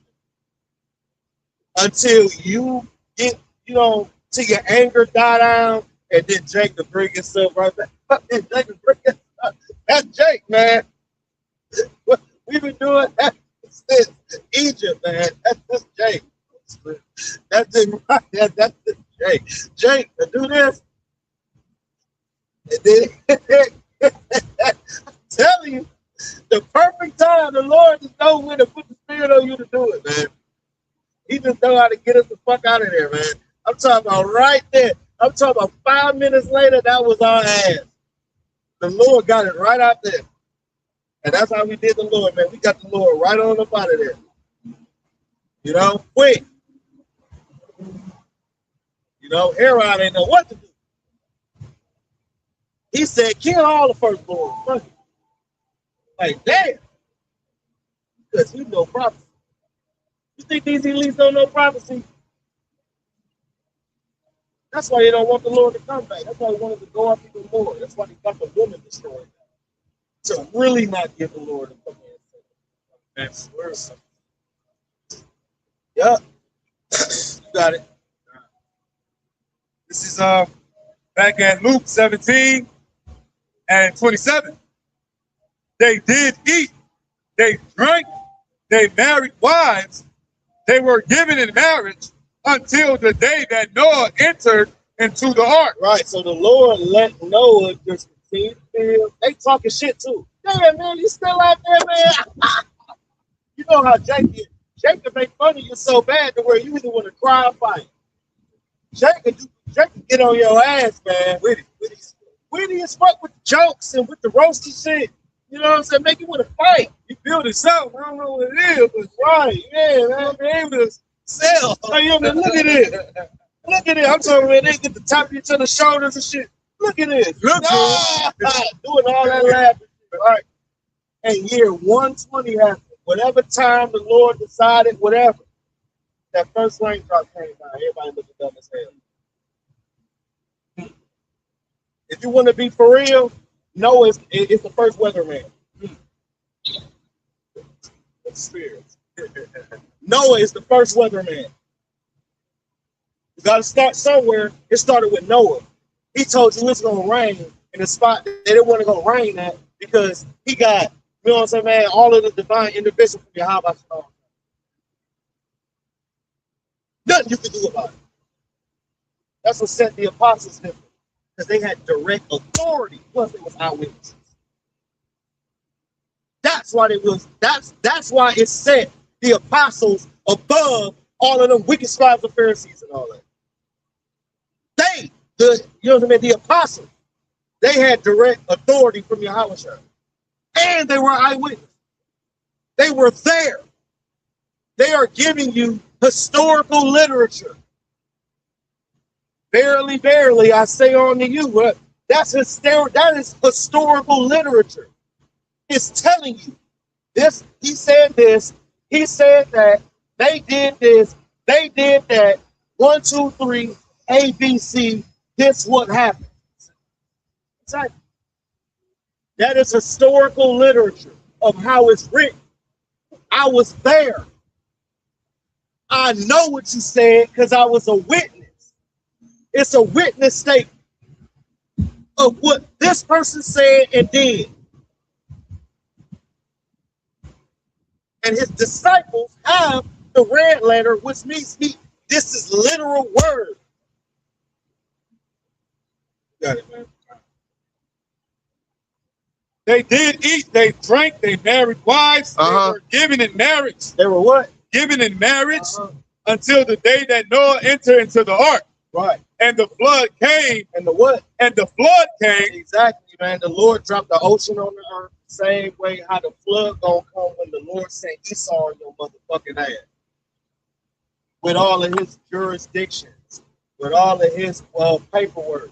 until you get, till your anger die down, and then Jake to bring himself right back. Jake to bring himself. That's Jake, man. We've been doing that since Egypt, man. That's just Jake. That's it, right? That's just Jake. Jake, to do this, and then I'm telling you, the perfect time, the Lord just knows when to put the spirit on you to do it, man. He just know how to get us the fuck out of there, man. I'm talking about right there. I'm talking about 5 minutes later, that was our ass. The Lord got it right out there. And that's how we did the Lord, man. We got the Lord right on up out of there. Quick. Herod ain't know what to do. He said, kill all the firstborn. Fuck it. Like, damn. Because he know prophecy. You think these elites don't know prophecy? That's why they don't want the Lord to come back. That's why they wanted to go up even more. That's why they got the woman destroyed. To really not give the Lord a come in. That's worse. Yep. You got it. This is back at Luke 17 and 27. They did eat, they drank, they married wives, they were given in marriage until the day that Noah entered into the ark. Right, so the Lord let Noah just continue to live. They talking shit too. Damn, man, you still out there, man? You know how Jake is. Jake can make fun of you so bad to where you either want to cry or fight. Jake can get on your ass, man. Witty as fuck with the jokes and with the roasty shit. You know what I'm saying? Make you want to fight. You build it something. I don't know what it is, but right, yeah, man. Be able to sell. Hey, yo, man, look at it. Look at it. I'm talking about they get the top of each other's shoulders and shit. Look at this. Look doing all that laughing. Right. And year 120 happened. Whatever time the Lord decided, whatever. That first raindrop came down. Everybody looking dumb as hell. If you want to be for real, Noah is the first weatherman. Experience. Noah is the first weatherman. You got to start somewhere. It started with Noah. He told you it's going to rain in a spot they didn't want to go rain at because he got, you know what I'm saying, man, all of the divine intervention from Yahweh. Nothing you can do about it. That's what set the apostles different. Because they had direct authority. Plus, it was eyewitnesses. That's why that's why it set the apostles above all of them wicked scribes and Pharisees and all that. You know what I mean? The apostles, they had direct authority from Yahweh. And they were eyewitnesses. They were there. They are giving you historical literature. Verily, verily, I say unto you, that is historical literature. It's telling you this. He said this. He said that. They did this. They did that. 1, 2, 3, A, B, C. This what happened. Exactly. That is historical literature of how it's written. I was there. I know what you said because I was a witness. It's a witness statement of what this person said and did. And his disciples have the red letter, which means this is literal word. Got it, man. They did eat, they drank, they married wives, they were given in marriage. They were what? Given in marriage until the day that Noah entered into the ark. Right. And the flood came. And the what? And the flood came. Exactly, man. The Lord dropped the ocean on the earth the same way how the flood gonna come when the Lord sent Esau on your motherfucking ass. With all of his jurisdictions, with all of his paperwork,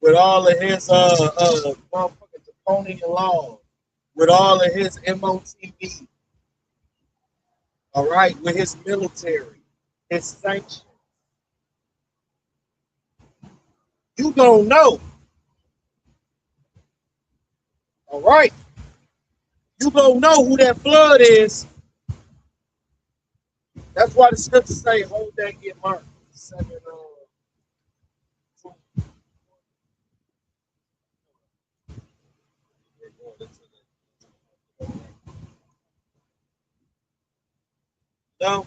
with all of his motherfucking draconian laws, with all of his MOTV. All right, with his military, his sanctions. You don't know. All right. You don't know who that flood is That's why the scriptures say, hold that, get marked. 7, no,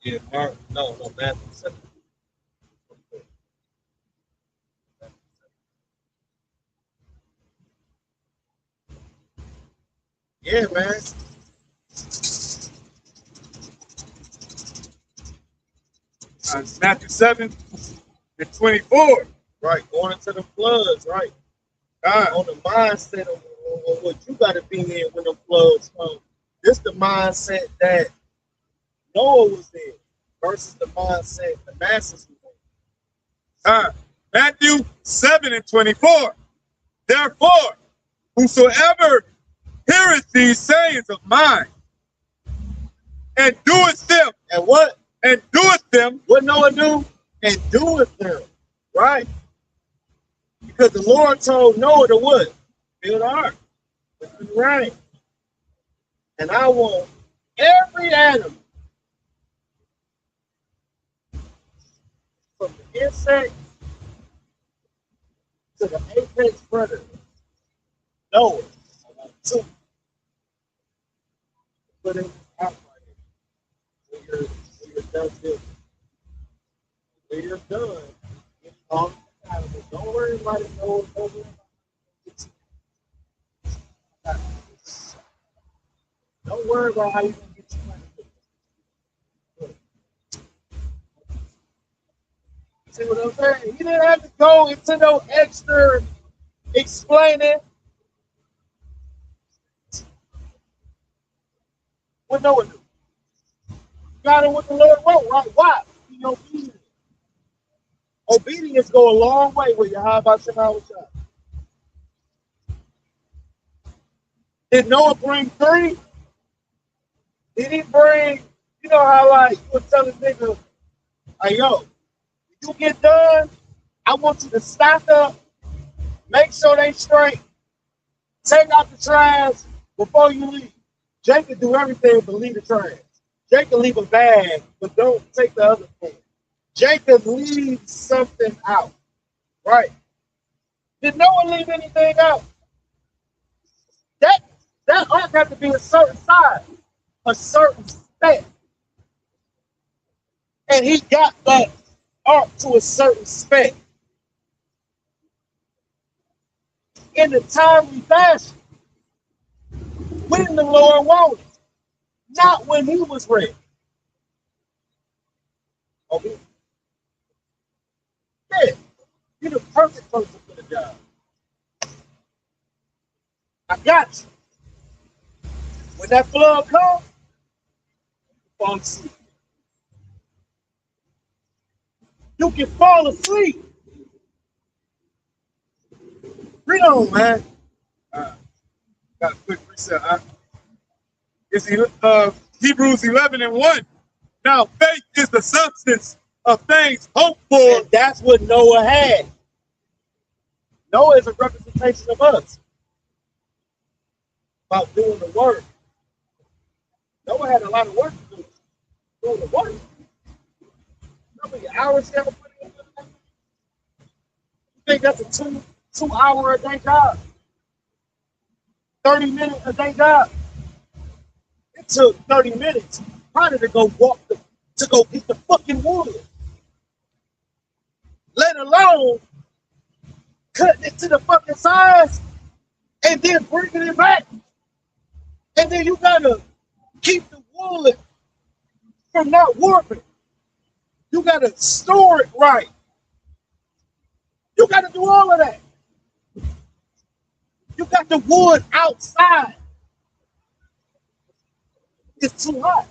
yeah, Mark, no, Matthew 7. Yeah, man. Matthew 7:24. Right, going into the floods, right? On the mindset of what you got to be in when the floods come. This the mindset that Noah was in versus the mindset the masses was in. Matthew 7:24. Therefore, whosoever heareth these sayings of mine and doeth them, And what? and doeth them, What Noah do? And doeth them, right? Because the Lord told Noah to what? Build an ark. Right. And I want every animal, from the insect to the apex predator, Noah, I want two. Put it out right here. When you're done building. When you're done, get all the animals. Don't worry about it, Noah. Don't worry about it. Don't worry about how you're going to get your money. See what I'm saying? He didn't have to go into no extra explaining. What Noah do? Got him what the Lord wrote, right? Why? Be obedient. Obedience go a long way with you. How about your house? Did Noah bring 3? Did he bring, you know how like you would tell a nigga, hey yo, when you get done, I want you to stock up, make sure they straight, take out the trash before you leave. Jake can do everything but leave the trash. Jake can leave a bag, but don't take the other thing. Jake can leave something out, right? Did no one leave anything out? That ark had to be a certain size, a certain spec. And he got that ark to a certain spec. In the timely fashion, when the Lord wanted, not when he was ready. Okay? Yeah, you're the perfect person for the job. I got you. When that flood comes, fall asleep. You can fall asleep. Read on, man. got a quick reset. It's Hebrews 11:1. Now, faith is the substance of things hoped for. And that's what Noah had. Noah is a representation of us about doing the work. Noah had a lot of work to do. Doing the work. How many hours he ever put in? You think that's a 2 hour a day job? 30-minute a day job? It took 30 minutes probably to go to go get the fucking wood. Let alone cutting it to the fucking size and then bringing it back. And then you gotta keep the wood from not warping. You gotta store it right. You gotta do all of that. You got the wood outside. It's too hot.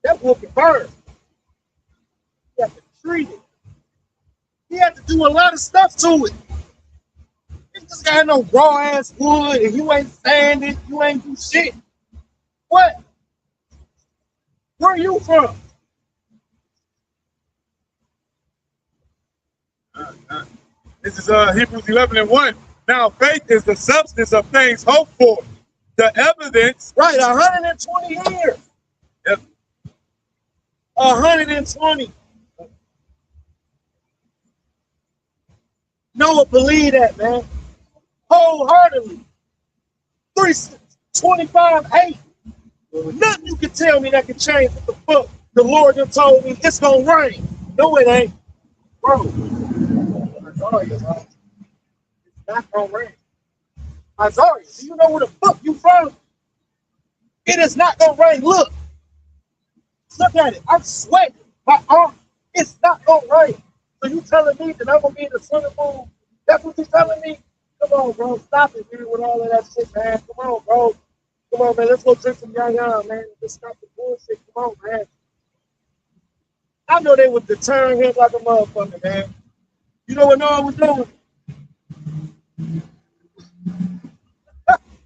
That wood can burn. You have to treat it. You have to do a lot of stuff to it. You just got no raw ass wood and you ain't sand it, you ain't do shit. What? Where are you from? This is Hebrews 11:1. Now faith is the substance of things hoped for, the evidence. Right, 120 years. Yep. 120. Noah believed that, man. Wholeheartedly. 325:8. Nothing you can tell me that can change what the fuck the Lord done told me it's gonna rain. No, it ain't. Bro. I'm sorry, bro. It's not gonna rain. I'm sorry. Do you know where the fuck you from? It is not gonna rain. Look. Look at it. I'm sweating. My arm. It's not gonna rain. So you telling me that I'm gonna be in the sun and moon? That's what you telling me? Come on, bro. Stop it, man, with all of that shit, man. Come on, bro. Come on, man. Let's go drink some young, man. Just stop the bullshit. Come on, man. I know they would deter him like a motherfucker, man. You know what Noah was doing?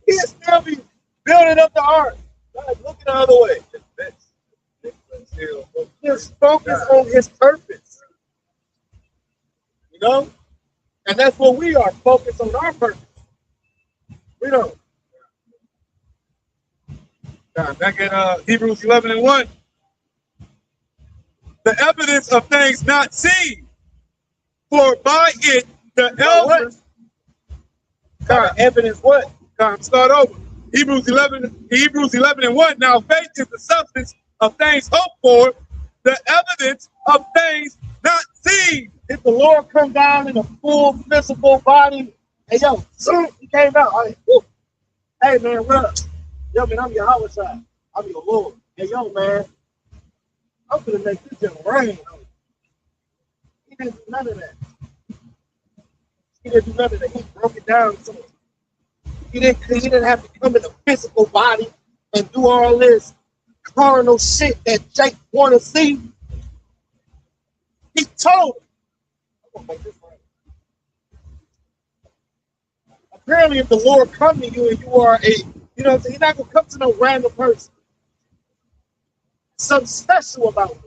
He'd still be building up the ark. Like, looking the other way. Just focus on his purpose. You know? And that's what we are, focused on our purpose. We don't. Back at Hebrews 11:1. The evidence of things not seen, for by it the elders. Evidence what? Start over. Hebrews 11:1. Now faith is the substance of things hoped for, the evidence of things not seen. If the Lord come down in a full physical body, hey yo, soon he came out. Like, hey man, what up? Yo man, I'm your Howard. I'm your Lord. Hey yo man, I'm gonna make this just rain. He didn't do none of that. He didn't do none of that. He broke it down to him. He didn't have to come in a physical body and do all this carnal shit that Jake wanna see. He told him. Apparently, if the Lord come to you and you are you know, he's not gonna come to no random person. Something special about him.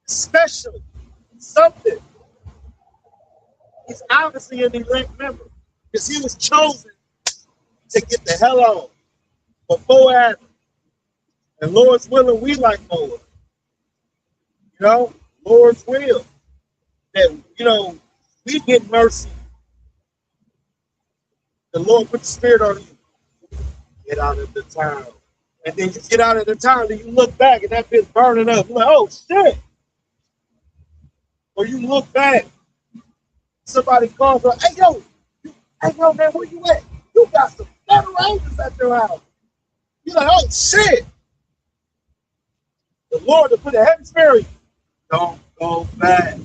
Special. Something. He's obviously an elect member. Because he was chosen to get the hell on before Adam. And Lord's willing, we like Noah. You know, Lord's will. That, you know, we get mercy. The Lord put the spirit on you. Get out of the town. And then you get out of the town and you look back and that bitch burning up. You're like, oh shit. Or you look back. Somebody calls up, hey yo man, where you at? You got some federal angels at your house. You're like, oh shit. The Lord to put a heavy spirit. Don't go back.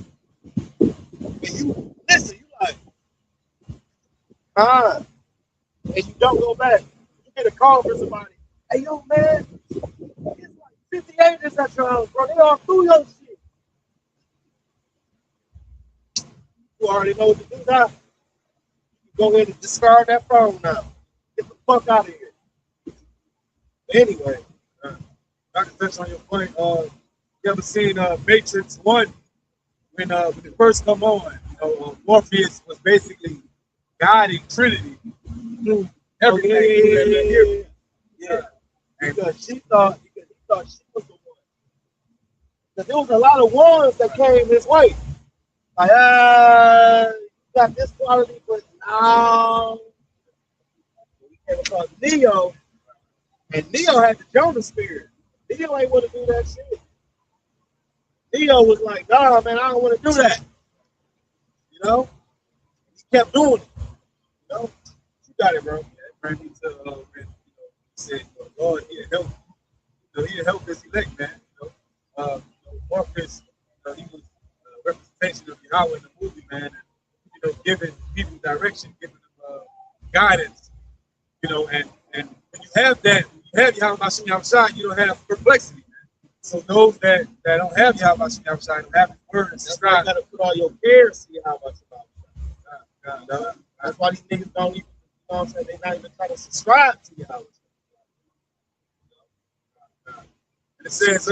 And you listen, you like, and you don't go back. You get a call from somebody. Hey, yo, man, it's like 50 angels at your house, bro. They all through your shit. You already know what to do now. You go ahead and discard that phone now. Get the fuck out of here. Anyway, I can touch on your point. You ever seen Matrix 1 when it first come on? You know, Morpheus was basically guiding Trinity through everything. Yeah. Because he thought she was the one. Because there was a lot of ones that came his way. Like, you got this quality, but no. He came across Neo, and Neo had the Jonah spirit. Neo ain't want to do that shit. Neo was like, nah, man, I don't want to do that. You know? He kept doing it. You know? You got it, bro. That brings me to when he said, Lord, he'll help. You know, he'll help his elect, man. You know, Morpheus, he was a representation of Yahweh in the movie, man. And, you know, giving people direction, giving them guidance. You know, and when you have that, when you have Yahweh Hashem Yahushua, you don't have perplexity. So those that don't have Yahweh Hashem Yahushua don't have His word and subscribe. You got to put all your cares to Yahweh Hashem Yahushua. That's why these niggas don't even, you know what I'm saying, they're not even trying to subscribe to Yahweh. And it says,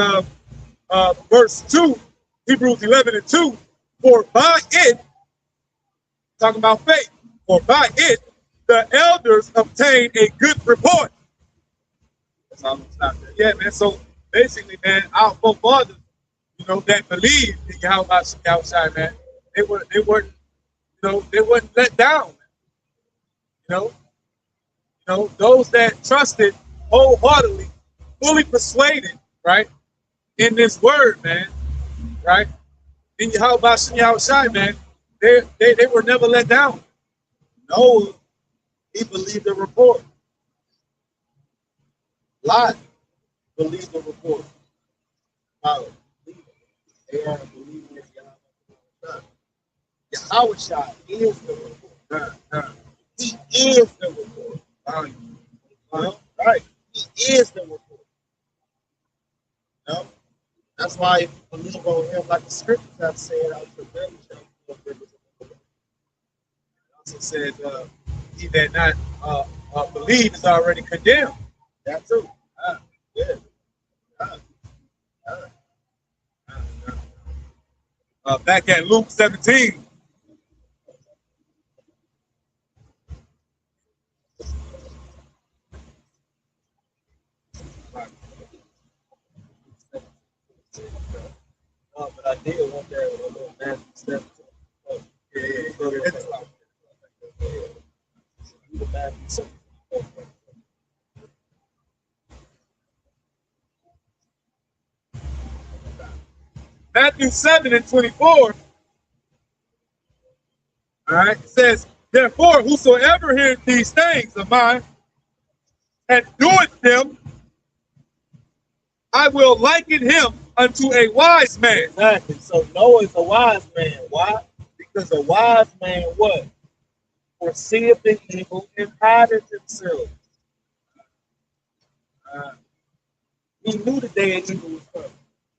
verse 2, Hebrews 11:2, for by it Talking about faith. For by it, the elders obtained a good report. That's all I'm stop there. Yeah, man. So basically, man, our forefathers, that believed in Yahweh, man, they weren't, they weren't let down. You know, those that trusted wholeheartedly, fully persuaded, right, in this word, man, right, in Yahweh, man, they were never let down. Noah, he believed the report. Lot believed the report. Follow. They are believing in Yahweh. Yahweh is the report. He is the report. Right. He is the report. That's why if you believe on him, like the scriptures have said, out to them shall flow rivers of water. It also said, he that not believe is already condemned. That's true. Yeah. Back at Luke 17. But I did want that a little Matthew 7. Matthew 7 and 24. All right, it says, therefore, whosoever heareth these things of mine and doeth them, I will liken him unto a wise man. Exactly. So Noah is a wise man. Why? Because a wise man what? Foreseeth the evil and hideth himself. He knew the day of evil was coming.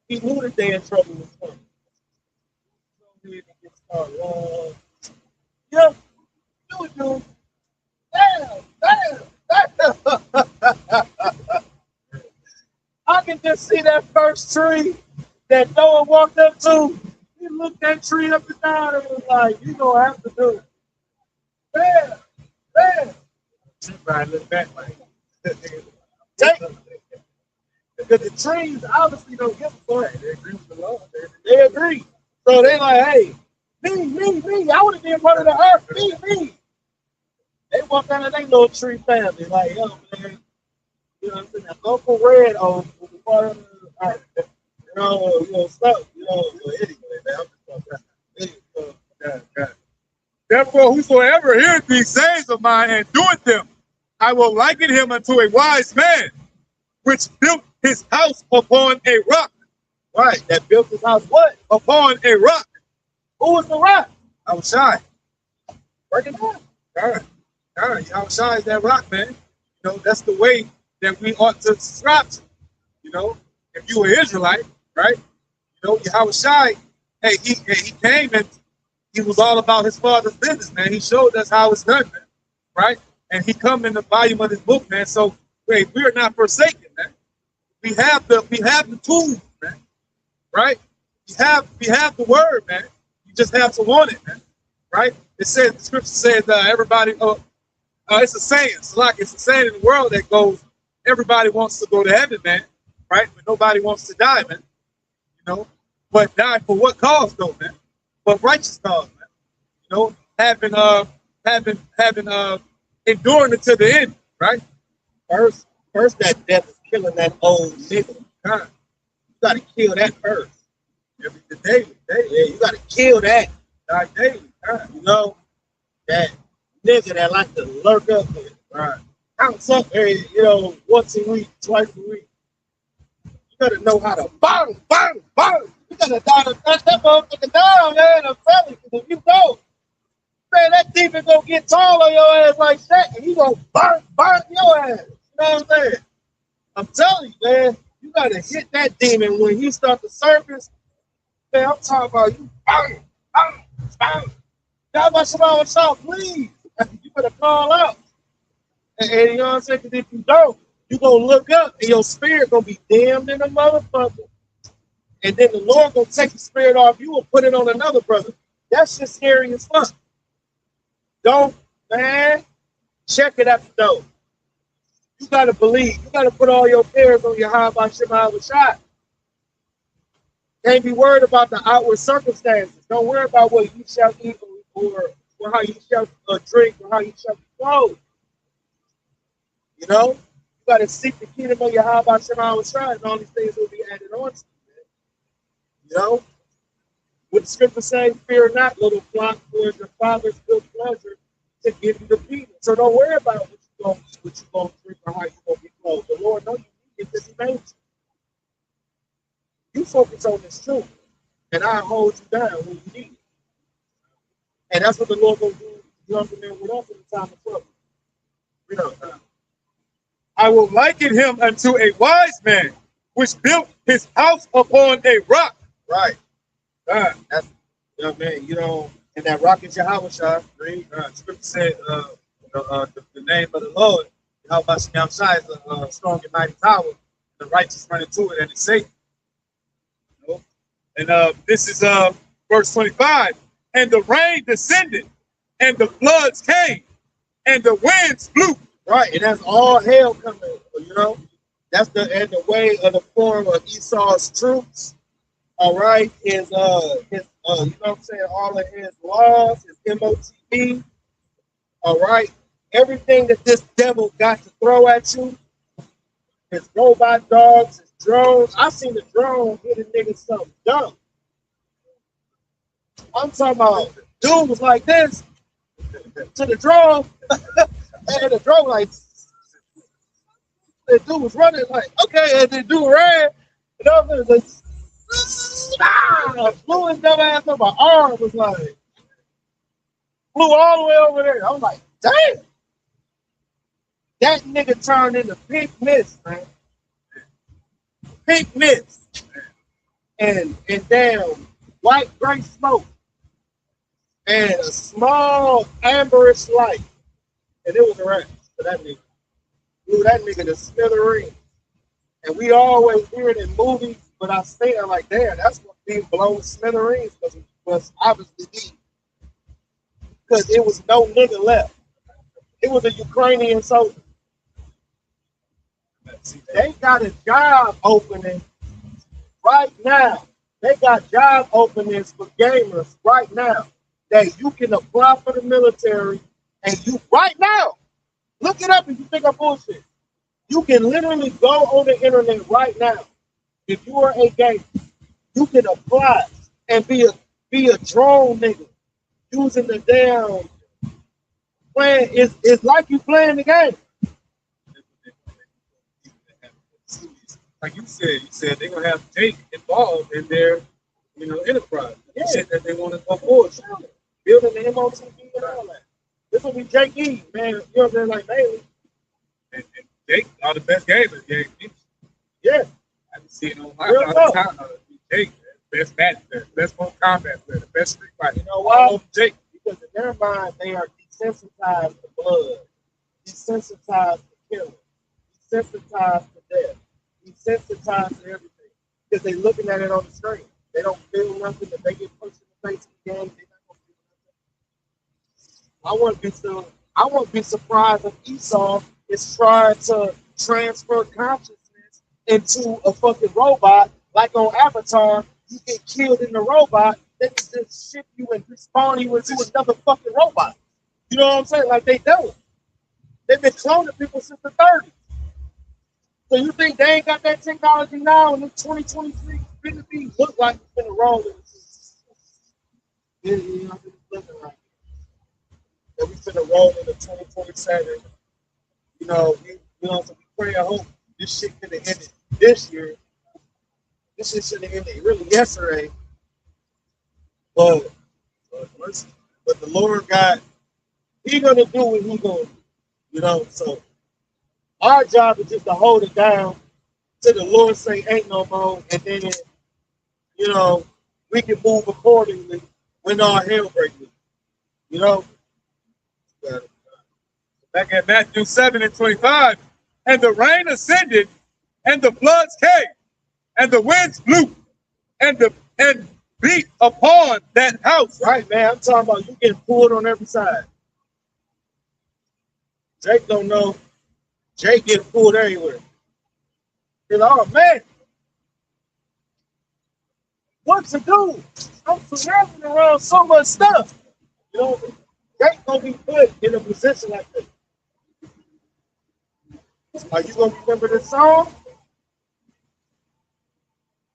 He knew the day of trouble was coming. So he gets started. Yeah, do it, dude. Damn. I can just see that first tree that Noah walked up to. He looked that tree up and down and was like, you gonna have to do it. Bam! Everybody look back like, Take it. Because the trees obviously don't give a fuck. They agree with the Lord. They agree. So they like, hey, me. I would have been part of the earth. Me. They walk down and they little tree family. Like, yo, man. You know what I'm saying? Go for red on the part of the earth. Stuff. Anyway, therefore, whosoever heareth these sayings of mine and doeth them, I will liken him unto a wise man, which built his house upon a rock. Right, that built his house what? Upon a rock. Who was the rock? I was shy. Break it down. I was shy as that rock, man. That's the way that we ought to subscribe to. If you were Israelite, right? Yahweh Shai, hey, he came and he was all about his father's business, man. He showed us how it's done, man. Right? And he come in the volume of his book, man. So we are not forsaken, man. We have the tools, man. Right? We have the word, man. You just have to want it, man. Right? It says, the scripture says, everybody, it's a saying. It's a saying in the world that goes, everybody wants to go to heaven, man. Right? But nobody wants to die, man. But die for what cause, though, man? But righteous cause, man. Having enduring it to the end, right? First that death is killing that old nigga. You gotta kill that first. Daily. Yeah, you gotta kill that. Daily. That nigga that like to lurk up there. Right. Bounce up there, once a week, twice a week. You gotta know how to bang. You gotta touch that motherfucker down, man. I'm telling you, because if you don't, man, that demon gonna get tall on your ass like that, and he gonna burn your ass. You know what I'm saying? I'm telling you, man, you gotta hit that demon when he starts to surface. Man, I'm talking about you bang. Y'all about to please. You better call out. And you know what I'm saying? Because if you don't, you're gonna look up and your spirit gonna be damned in a motherfucker. And then the Lord gonna take the spirit off you and put it on another brother. That's just scary as fuck. Don't, man, check it at the door. You gotta believe. You gotta put all your cares on your how about Shema shot. Can't be worried about the outward circumstances. Don't worry about what you shall eat or how you shall drink or how you shall be clothed. You know? You gotta seek the kingdom of your how about Shema shot, and all these things will be added on to you. You know? What the scripture say, fear not, little flock, for your father's good pleasure to give you the peace. So don't worry about what you're going to drink or how you're going to get clothed. The Lord knows you need it because He made you. You focus on this truth, and I'll hold you down when you need it. And that's what the Lord will do jumping in with us in the time of trouble. You know, I will liken him unto a wise man, which built his house upon a rock. right. That's, man, you know, and that rock is Yahweh Shah. Scripture said, the name of the Lord, Yahweh Shai is a strong and mighty tower. The righteous run into it and it's safe. You know? And this is verse 25. And the rain descended, and the floods came, and the winds blew. Right, and that's all hell coming. You know, that's the way of the form of Esau's troops. All right, his you know what I'm saying, all of his laws, his MOTB. All right, everything that this devil got to throw at you, his robot dogs, his drones. I seen the drone hit a nigga something dumb. I'm talking about dude was like this to the drone, and the drone like the dude was running like okay, and the dude ran, and I was like, flew his dumb ass up. My arm was like flew all the way over there. I was like, damn, that nigga turned into pink mist, man, pink mist, and damn white gray smoke. And a small amberish light. And it was a wrap for that nigga. Blew that nigga to smithereens. And we always hear it in movies, but I say it like, damn, that's what being blown to smithereens was obviously deep. Because it was no nigga left. It was a Ukrainian soldier. They got a job opening right now. They got job openings for gamers right now. That you can apply for the military, and you right now, look it up if you think I'm bullshit. You can literally go on the internet right now. If you are a gamer, you can apply and be a drone nigga using the damn plan. It's like you playing the game. Like you said they're gonna have Jake involved in their, enterprise. Yeah. Shit that they want to go forward. Building the MOTV and all that. This will be Jake E, man. You know what I'm saying? Like, Bailey. And Jake are the best gamers. Yeah. I can see it on my time. Jake, best match player, best home combat player, the best street fighter. You know why? Jake. Because in their mind, they are desensitized to blood, desensitized to killing, desensitized to death, desensitized to everything. Because they're looking at it on the screen. They don't feel nothing. If they get punched in the face in the game, they're not going to feel nothing. I wouldn't be surprised if Esau is trying to transfer consciousness into a fucking robot, like on Avatar. You get killed in the robot, they can just ship you and respawn you into another fucking robot. You know what I'm saying? Like they do. They've been cloning people since the 30s. So you think they ain't got that technology now in 2023? It's be look like it's been a roll in the looking like that we finna roll into 2027. So we pray and hope this shit could have ended this year. This shit should have ended really yesterday. But the Lord God, He gonna do what He gonna do. So our job is just to hold it down till the Lord say ain't no more, and then we can move accordingly when our hell breaks loose. Back at Matthew 7:25, and the rain ascended, and the floods came, and the winds blew, and beat upon that house. Right, man. I'm talking about you getting pulled on every side. Jake don't know. Jake getting pulled everywhere. He's like, oh man, what to do? I'm surrounded around so much stuff. You know, Jake gonna be put in a position like this. Are you gonna remember this song?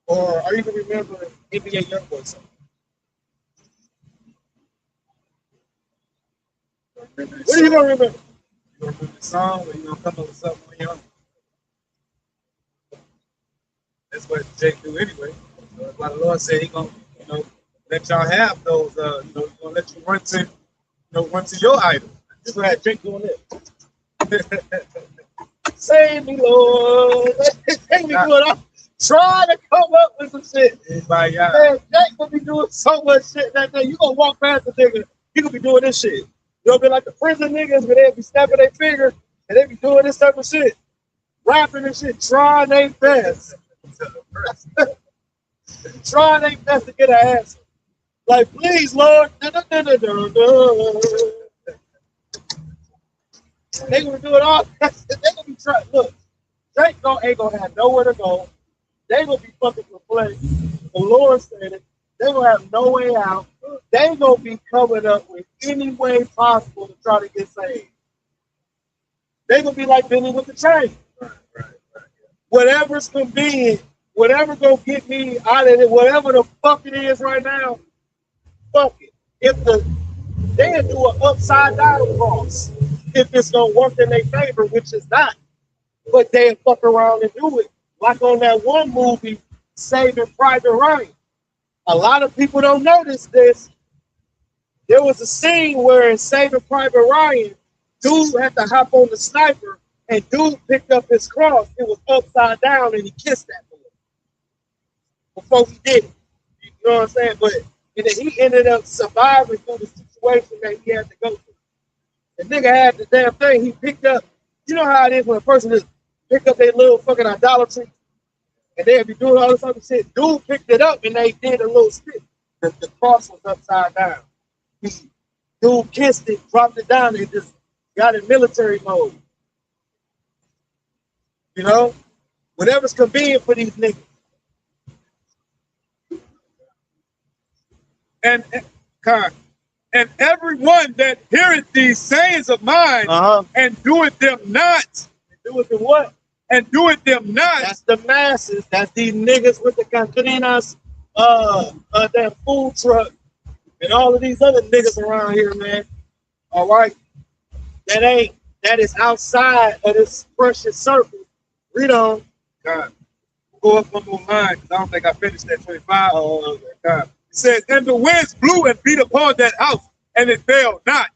Or are you gonna remember NBA Youngboy song? What are you gonna remember? You gonna remember the song, or you gonna come up with something on your own? That's what Jake do anyway. So that's why the Lord said He gonna, let y'all have those. He gonna let you run to, run to your idol. This is what Jake doing this. Save me, Lord. Save me, Lord. I'm trying to come up with some shit. Man, Jake gonna be doing so much shit that day. You gonna walk past the nigga, he gonna be doing this shit. You know, be like the prison niggas where they be snapping their fingers and they be doing this type of shit. Rapping and shit, trying their best. Trying their best to get an answer. Like, please, Lord. They gonna do it all. They gonna be trying. Look, Drake ain't gonna have nowhere to go. They gonna be fucking complaining. The Lord said it. They gonna have no way out. They gonna be coming up with any way possible to try to get saved. They gonna be like Billy with the chain. Right. Whatever's convenient, whatever gonna get me out of it, whatever the fuck it is right now, fuck it. If they'll do an upside down cross, if it's gonna work in their favor, which is not, but they'll fuck around and do it. Like on that one movie, Saving Private Ryan. A lot of people don't notice this. There was a scene where in Saving Private Ryan, dude had to hop on the sniper, and dude picked up his cross. It was upside down, and he kissed that boy before he did it. You know what I'm saying? But and then he ended up surviving through the situation that he had to go through. The nigga had the damn thing. He picked up. You know how it is when a person just pick up their little fucking idolatry, and they'd be doing all this other shit. Dude picked it up, and they did a little spit. The cross was upside down. Dude kissed it, dropped it down, and just got in military mode. You know? Whatever's convenient for these niggas. And everyone that heareth these sayings of mine and doeth them not. Doeth them what? And doeth them not. That's the masses. That's these niggas with the cantinas, that food truck, and all of these other niggas around here, man. All right? That is outside of this precious circle. Read on. God. Go up one more line, because I don't think I finished that 25. God. It says, and the winds blew and beat upon that house, and it fell not.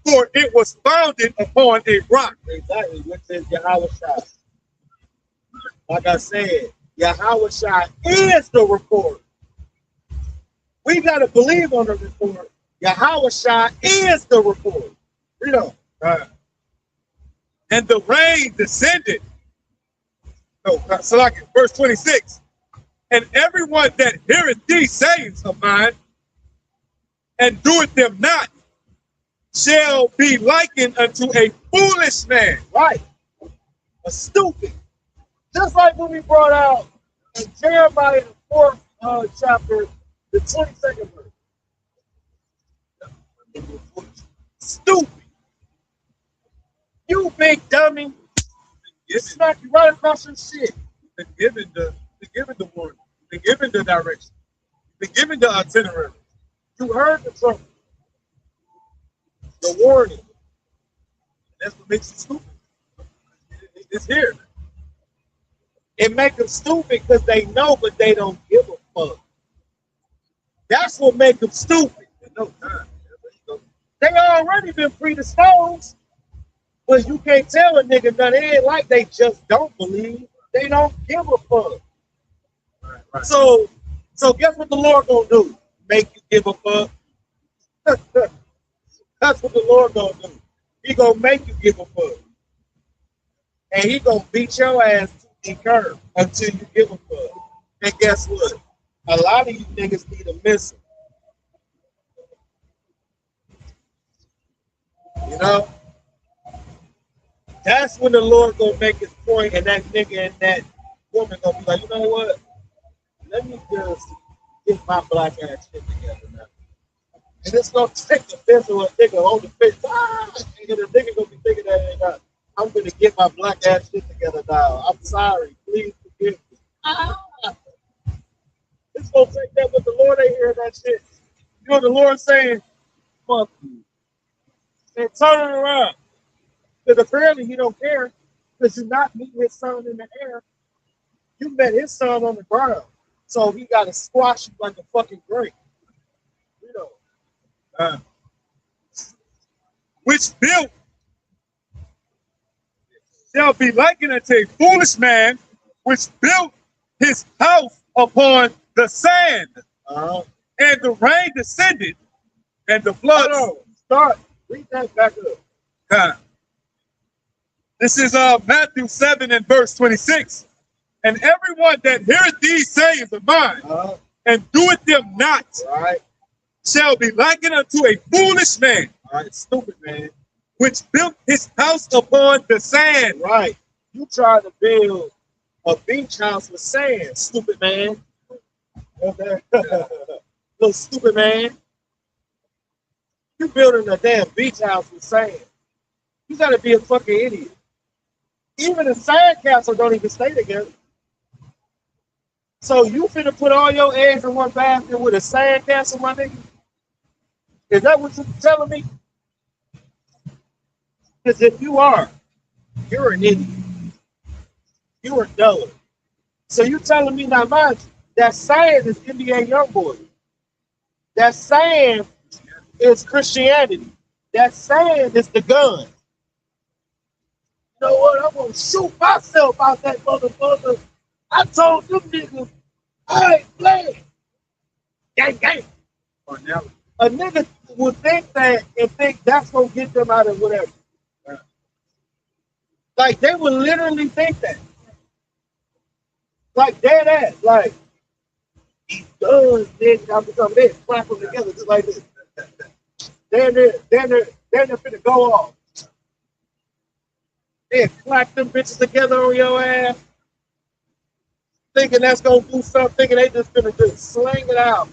For it was founded upon a rock. Exactly, which is Yahweh Shai. Like I said, Yahweh Shai is the report. We got to believe on the report. Yahweh Shai is the report. Read on. And the rain descended. So like verse 26. And everyone that heareth these sayings of mine and doeth them not shall be likened unto a foolish man. Right. A stupid. Just like when we brought out in Jeremiah the 4th chapter, the 22nd verse. Stupid. You big dummy. You smack you right across your shit. Been given the warning. Been given the direction. Been given the itinerary. You heard the trumpet. The warning. That's what makes you stupid. It's here. It makes them stupid because they know, but they don't give a fuck. That's what makes them stupid. No time. They already been predisposed, but you can't tell a nigga that it ain't like they just don't believe. They don't give a fuck. Right. So guess what the Lord gonna do? Make you give a fuck. That's what the Lord gonna do. He gonna make you give a fuck. And he gonna beat your ass to the curb until you give a fuck. And guess what? A lot of you niggas need a missile. You know? That's when the Lord gonna make his point, and that nigga and that woman gonna be like, you know what? Let me just get my black ass shit together now. And it's gonna take the pencil a nigga on the face. And the nigga gonna be thinking that I'm gonna get my black ass shit together now. I'm sorry, please forgive me. It's gonna take that, but the Lord ain't hearing that shit. You know the Lord saying, fuck you. And turn it around. Because apparently he don't care because you're not meeting his son in the air. You met his son on the ground. So he got to squash you like a fucking grape. You know. Which built shall be likened unto a foolish man, which built his house upon the sand. And the rain descended, and the floods. Start. Read that back up. This is Matthew 7 and verse 26. And everyone that heareth these sayings of mine and doeth them not shall be likened unto a foolish man. Stupid man. Which built his house upon the sand. Right. You try to build a beach house with sand, stupid man. Little stupid man. You building a damn beach house with sand. You gotta be a fucking idiot. Even the sand castle don't even stay together. So you finna put all your eggs in one basket with a sand castle, my nigga? Is that what you're telling me? Because if you are, you're an idiot. You are dumb. So you telling me now, mind you, that sand is NBA Youngboy. That sand is Christianity. That sand is the gun. You know what? I'm gonna shoot myself out that motherfucker. I told them niggas, I ain't playing. Gang, gang. A nigga would think that and think that's gonna get them out of whatever. Like they would literally think that. Like dead ass. Like these guns, nigga, I'm becoming this, clap them together just like this. They're finna go off. They clap them bitches together on your ass. Thinking that's gonna do something, thinking they just gonna just sling it out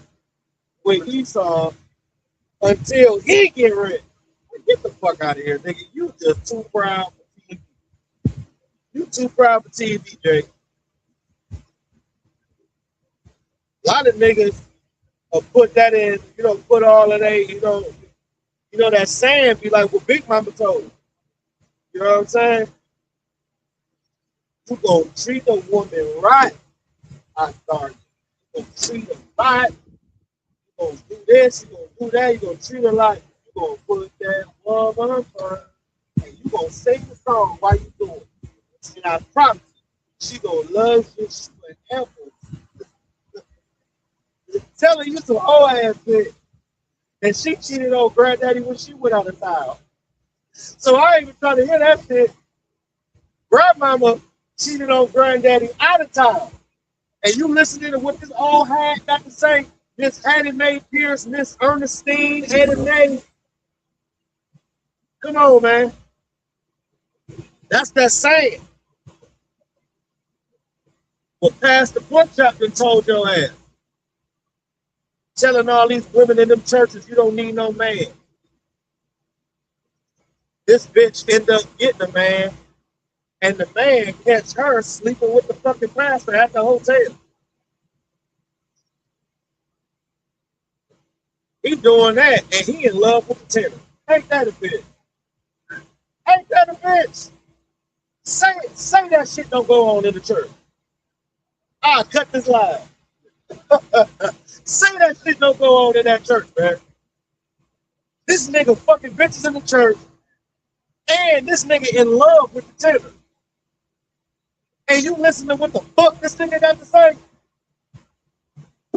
with Esau until he get ready. Get the fuck out of here, nigga. You just too proud for TV. You too proud for TV, Jake. A lot of niggas will put that in, put all of that, that sand be like what Big Mama told. You know what I'm saying? You gonna treat a woman right. I started. You gonna treat her right. You gonna do this, you gonna do that, you gonna treat her like you gonna put that woman first. And you gonna sing the song while you doing it. And I promise you, she gonna love you forever. Telling you some old ass shit. And she cheated on granddaddy when she went out of town. So I ain't even trying to hear that shit. Grandmama cheated on granddaddy out of town. And you listening to what this old hag got to say? Miss Hattie Mae Pierce, Miss Ernestine, Hattie Mae. Come on, man. That's that saying. What Pastor Porkchop done told your ass. Telling all these women in them churches you don't need no man. This bitch end up getting a man, and the man catch her sleeping with the fucking pastor at the hotel. He doing that, and he in love with the tenor. Ain't that a bitch? Ain't that a bitch? Say that shit don't go on in the church. I'll cut this live. Say that shit don't go on in that church, man. This nigga fucking bitches in the church, and this nigga in love with the tenor. And you listen to what the fuck this nigga got to say?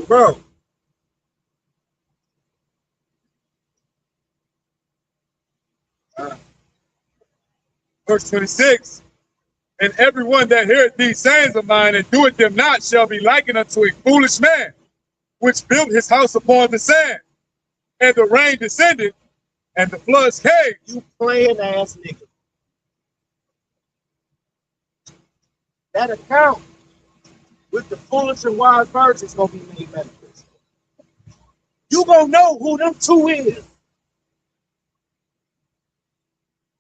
Bro. Verse 26. And everyone that heareth these sayings of mine and doeth them not shall be likened unto a foolish man, which built his house upon the sand. And the rain descended, and the floods came. You playing ass nigga. that account with the foolish and wise virgins gonna be made manifest. You gonna know who them two is.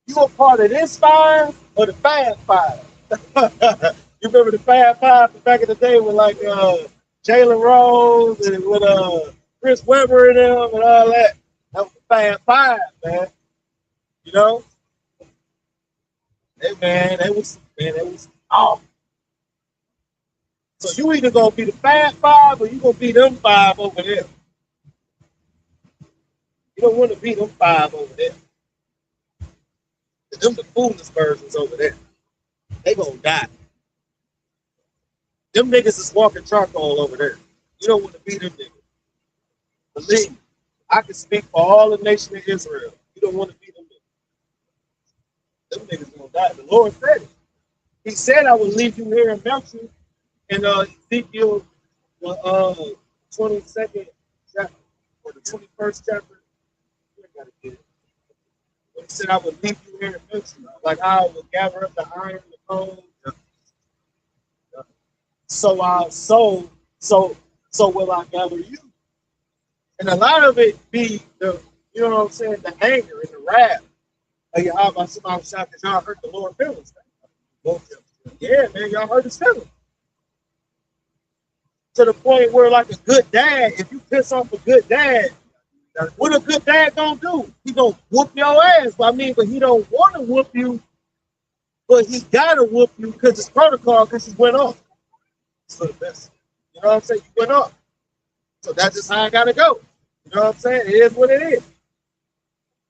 You a part of this five or the Fab Five? You remember the Fab Five from back in the day with like Jalen Rose and with Chris Webber and them and all that. That was the Fab Five, man. You know? They was off. So you either gonna be the Fab Five or you gonna be them five over there. You don't want to be them five over there. Them the foolish versions over there. They gonna die. Them niggas is walking charcoal over there. You don't want to be them niggas. Believe me, I can speak for all the nation of Israel. You don't want to be them niggas. Them niggas gonna die. The Lord said it. He said, I will leave you here and melt you. In Ezekiel, the 22nd chapter, or the 21st chapter. I gotta get it. He said, I will leave you here and melt you. Like how I will gather up the iron and the coal. So will I gather you. And a lot of it be the, you know what I'm saying, the anger and the wrath. Like how about somebody shout because y'all hurt the Lord feelings. Yeah, man, y'all hurt his feelings. To the point where like a good dad, if you piss off a good dad, what a good dad gonna do? He gonna whoop your ass. But he don't want to whoop you, but he gotta whoop you because it's protocol because he went off. So the best. You know what I'm saying? You went off. So that's just how I gotta go. You know what I'm saying? It is what it is.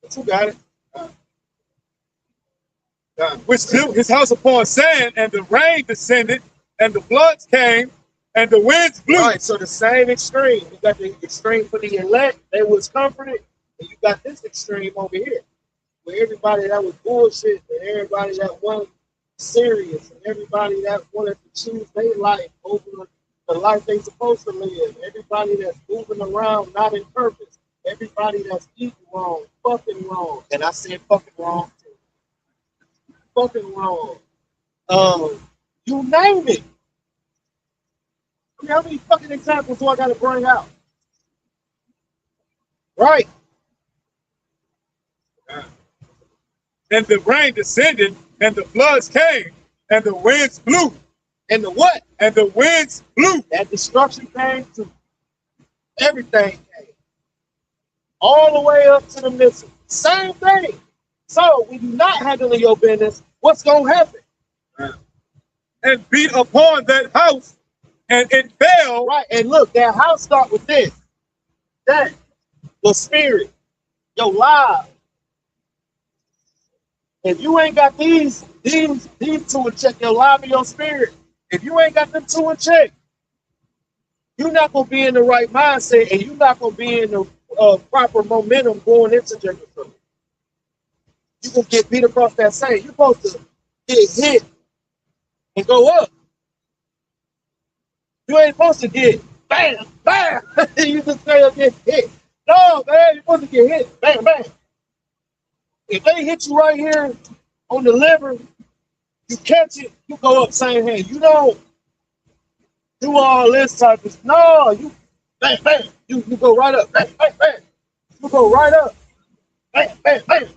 But you got it. Which built his house upon sand, and the rain descended, and the floods came, and the winds blew. Right, so the same extreme. You got the extreme for the elect, they was comforted, and you got this extreme over here, where everybody that was bullshit, and everybody that wasn't serious, and everybody that wanted to choose their life over the life they supposed to live, everybody that's moving around not in purpose, everybody that's eating wrong, fucking wrong, and I said fucking wrong too. Fucking wrong. You name it. I mean, how many fucking examples do I gotta bring out? Right. And the rain descended, and the floods came, and the winds blew. And the what? And the winds blew. That destruction came to everything came. All the way up to the missile. Same thing. So when you're not handling your business, what's gonna happen? And beat upon that house, and it fell. Right, and look, that house start with this. That, the spirit, your life. If you ain't got these two in check, your life and your spirit, if you ain't got them two in check, you're not gonna be in the right mindset, and you're not gonna be in the proper momentum going into Jericho. You're gonna get beat across that same. You're supposed to get hit and go up. You ain't supposed to get bam, bam. You just say get hit. No, man, you're supposed to get hit, bam, bam. If they hit you right here on the liver, you catch it, you go up same hand. You don't do all this type of no, you bam, bam. You go right up, bam, bam, bam. You go right up, bam, bam, bam.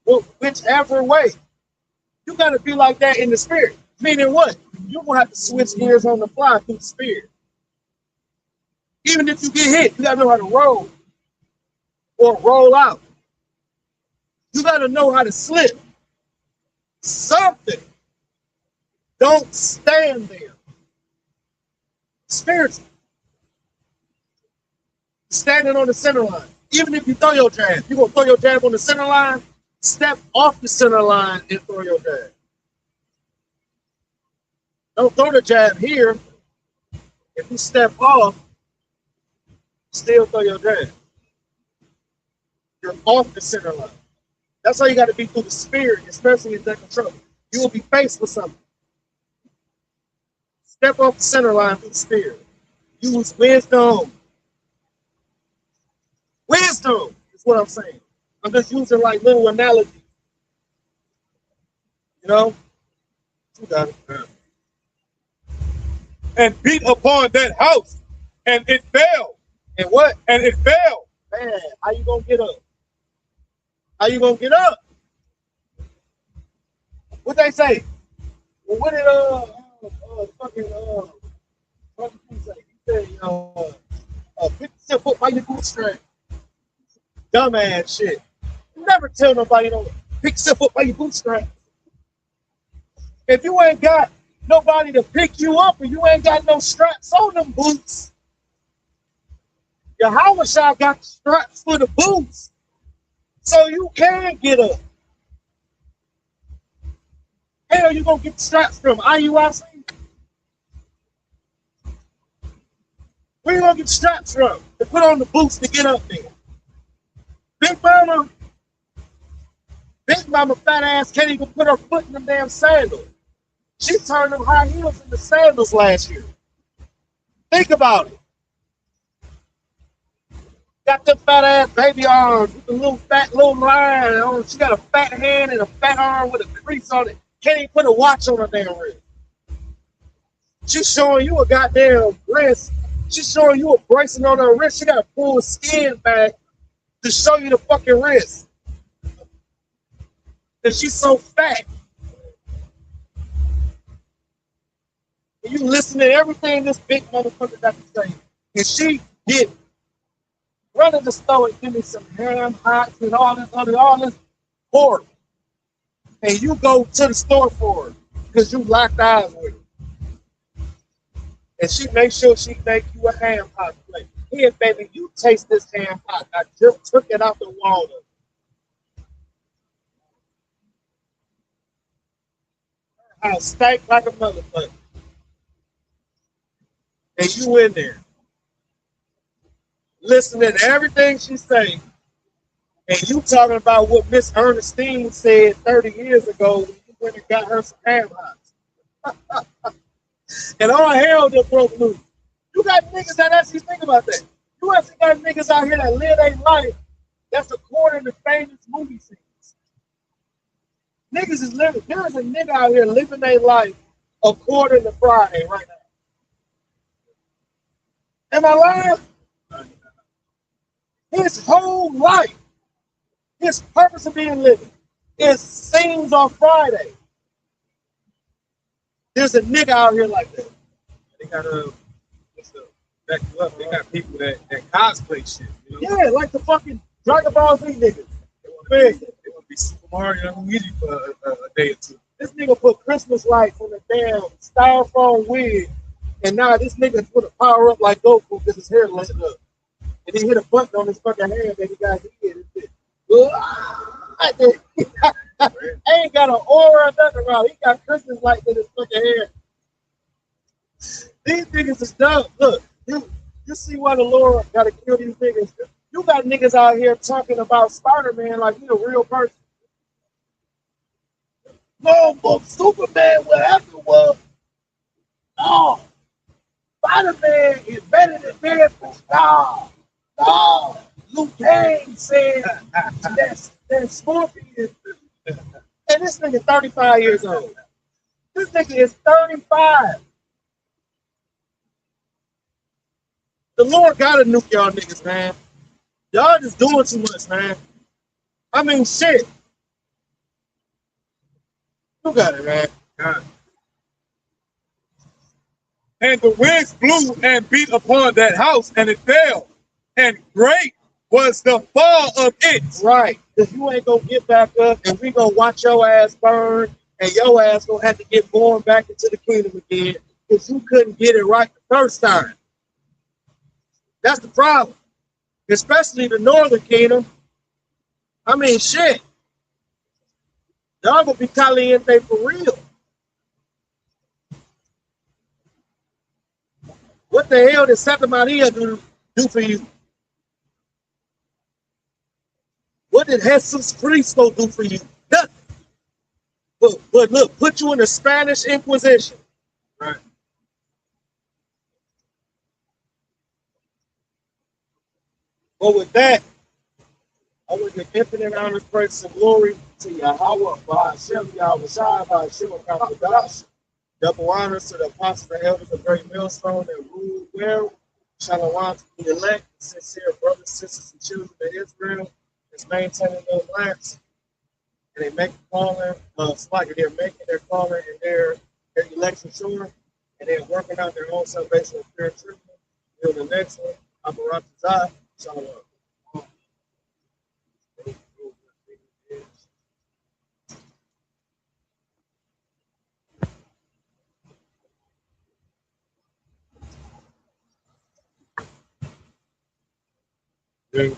Well, whichever way. You gotta be like that in the spirit. Meaning what? You're gonna have to switch gears on the fly through the spirit. Even if you get hit, you gotta know how to roll or roll out. You gotta know how to slip. Something. Don't stand there. Spiritually. Standing on the center line. Even if you throw your jab, you're gonna throw your jab on the center line, step off the center line and throw your jab. Don't throw the jab here. If you step off, still throw your jab. You're off the center line. That's how you got to be through the spirit, especially in that control. You will be faced with something. Step off the center line through the spirit. Use wisdom. Wisdom is what I'm saying. I'm just using like little analogies. You know? You got it. and beat upon that house, and it fell. And what? And it fell. Man, how you gonna get up? How you gonna get up? What they say? Well, what did what did he say? He said, pick yourself up by your bootstrap. Dumbass shit. Never tell nobody to pick yourself up by your bootstrap. If you ain't got nobody to pick you up and you ain't got no straps on them boots, your house shot got straps for the boots so you can get up. Hell, you gonna get the straps from IUIC? Where you gonna get the straps from to put on the boots to get up there? Big Mama fat ass can't even put her foot in them damn sandals. She turned them high heels into sandals last year. Think about it. Got them fat ass baby arms with the little line on. She got a fat hand and a fat arm with a crease on it. Can't even put a watch on her damn wrist. She's showing you a goddamn wrist. She's showing you a bracelet on her wrist. She got to pull skin back to show you the fucking wrist. Because she's so fat. And you listen to everything this big motherfucker got to say. And she get run to the store and give me some ham hocks and all this pork. And you go to the store for it because you locked eyes with her. And she makes sure she make you a ham hock plate. Here, baby, you taste this ham hock. I just took it out the water. I'll stank like a motherfucker. And you in there, listening to everything she say, and you talking about what Miss Ernestine said 30 years ago when you went and got her some ham hocks. And all hell just broke loose. You got niggas that actually think about that. You actually got niggas out here that live their life that's according to famous movie scenes. Niggas is living. There is a nigga out here living their life according to Friday right now. Am I lying? His whole life, his purpose of being living, is scenes on Friday. There's a nigga out here like that. They got back you up. They got people that cosplay shit. You know? Yeah, like the fucking Dragon Ball Z niggas. They want to be Super Mario and Luigi for a day or two. This nigga put Christmas lights on the damn styrofoam wig, and now this nigga's gonna power up like Goku because his hair lit up. And he hit a button on his fucking hand that he got hit. Ain't got an aura or nothing around. He got Christmas lights in his fucking hair. These niggas is dumb. Look, you see why the Lord gotta kill these niggas. You got niggas out here talking about Spider-Man like he a real person. No, but Superman, whatever was. No. Spider-Man is better than Deadpool. No. Luke Cage said that Scorpion. And this nigga 35 years old. This nigga is 35. The Lord gotta nuke y'all niggas, man. Y'all just doing too much, man. I mean, shit. You got it, man. God. And the winds blew and beat upon that house, and it fell. And great was the fall of it. Right. Because you ain't gonna get back up, and we gonna watch your ass burn, and your ass gonna have to get born back into the kingdom again because you couldn't get it right the first time. That's the problem. Especially the northern kingdom. I mean, shit. Y'all gonna be caliente for real. What the hell did Santa Maria do for you? What did Jesus Cristo do for you? Nothing. But look, put you in the Spanish Inquisition. Right. But with that, I would give infinite honor, praise, and glory to Yahweh, Hashem, Yahweh, Hashem, Double honors to the apostles and elders of Great Millstone that rule well. Shalom to the elect, sincere brothers, sisters, and children of Israel that's maintaining those lamps. And they make calling, it's like they're making their calling and their election sure, and they're working out their own salvation with fear and trembling. Till the next one, Aparatazah, Shalom. Yeah.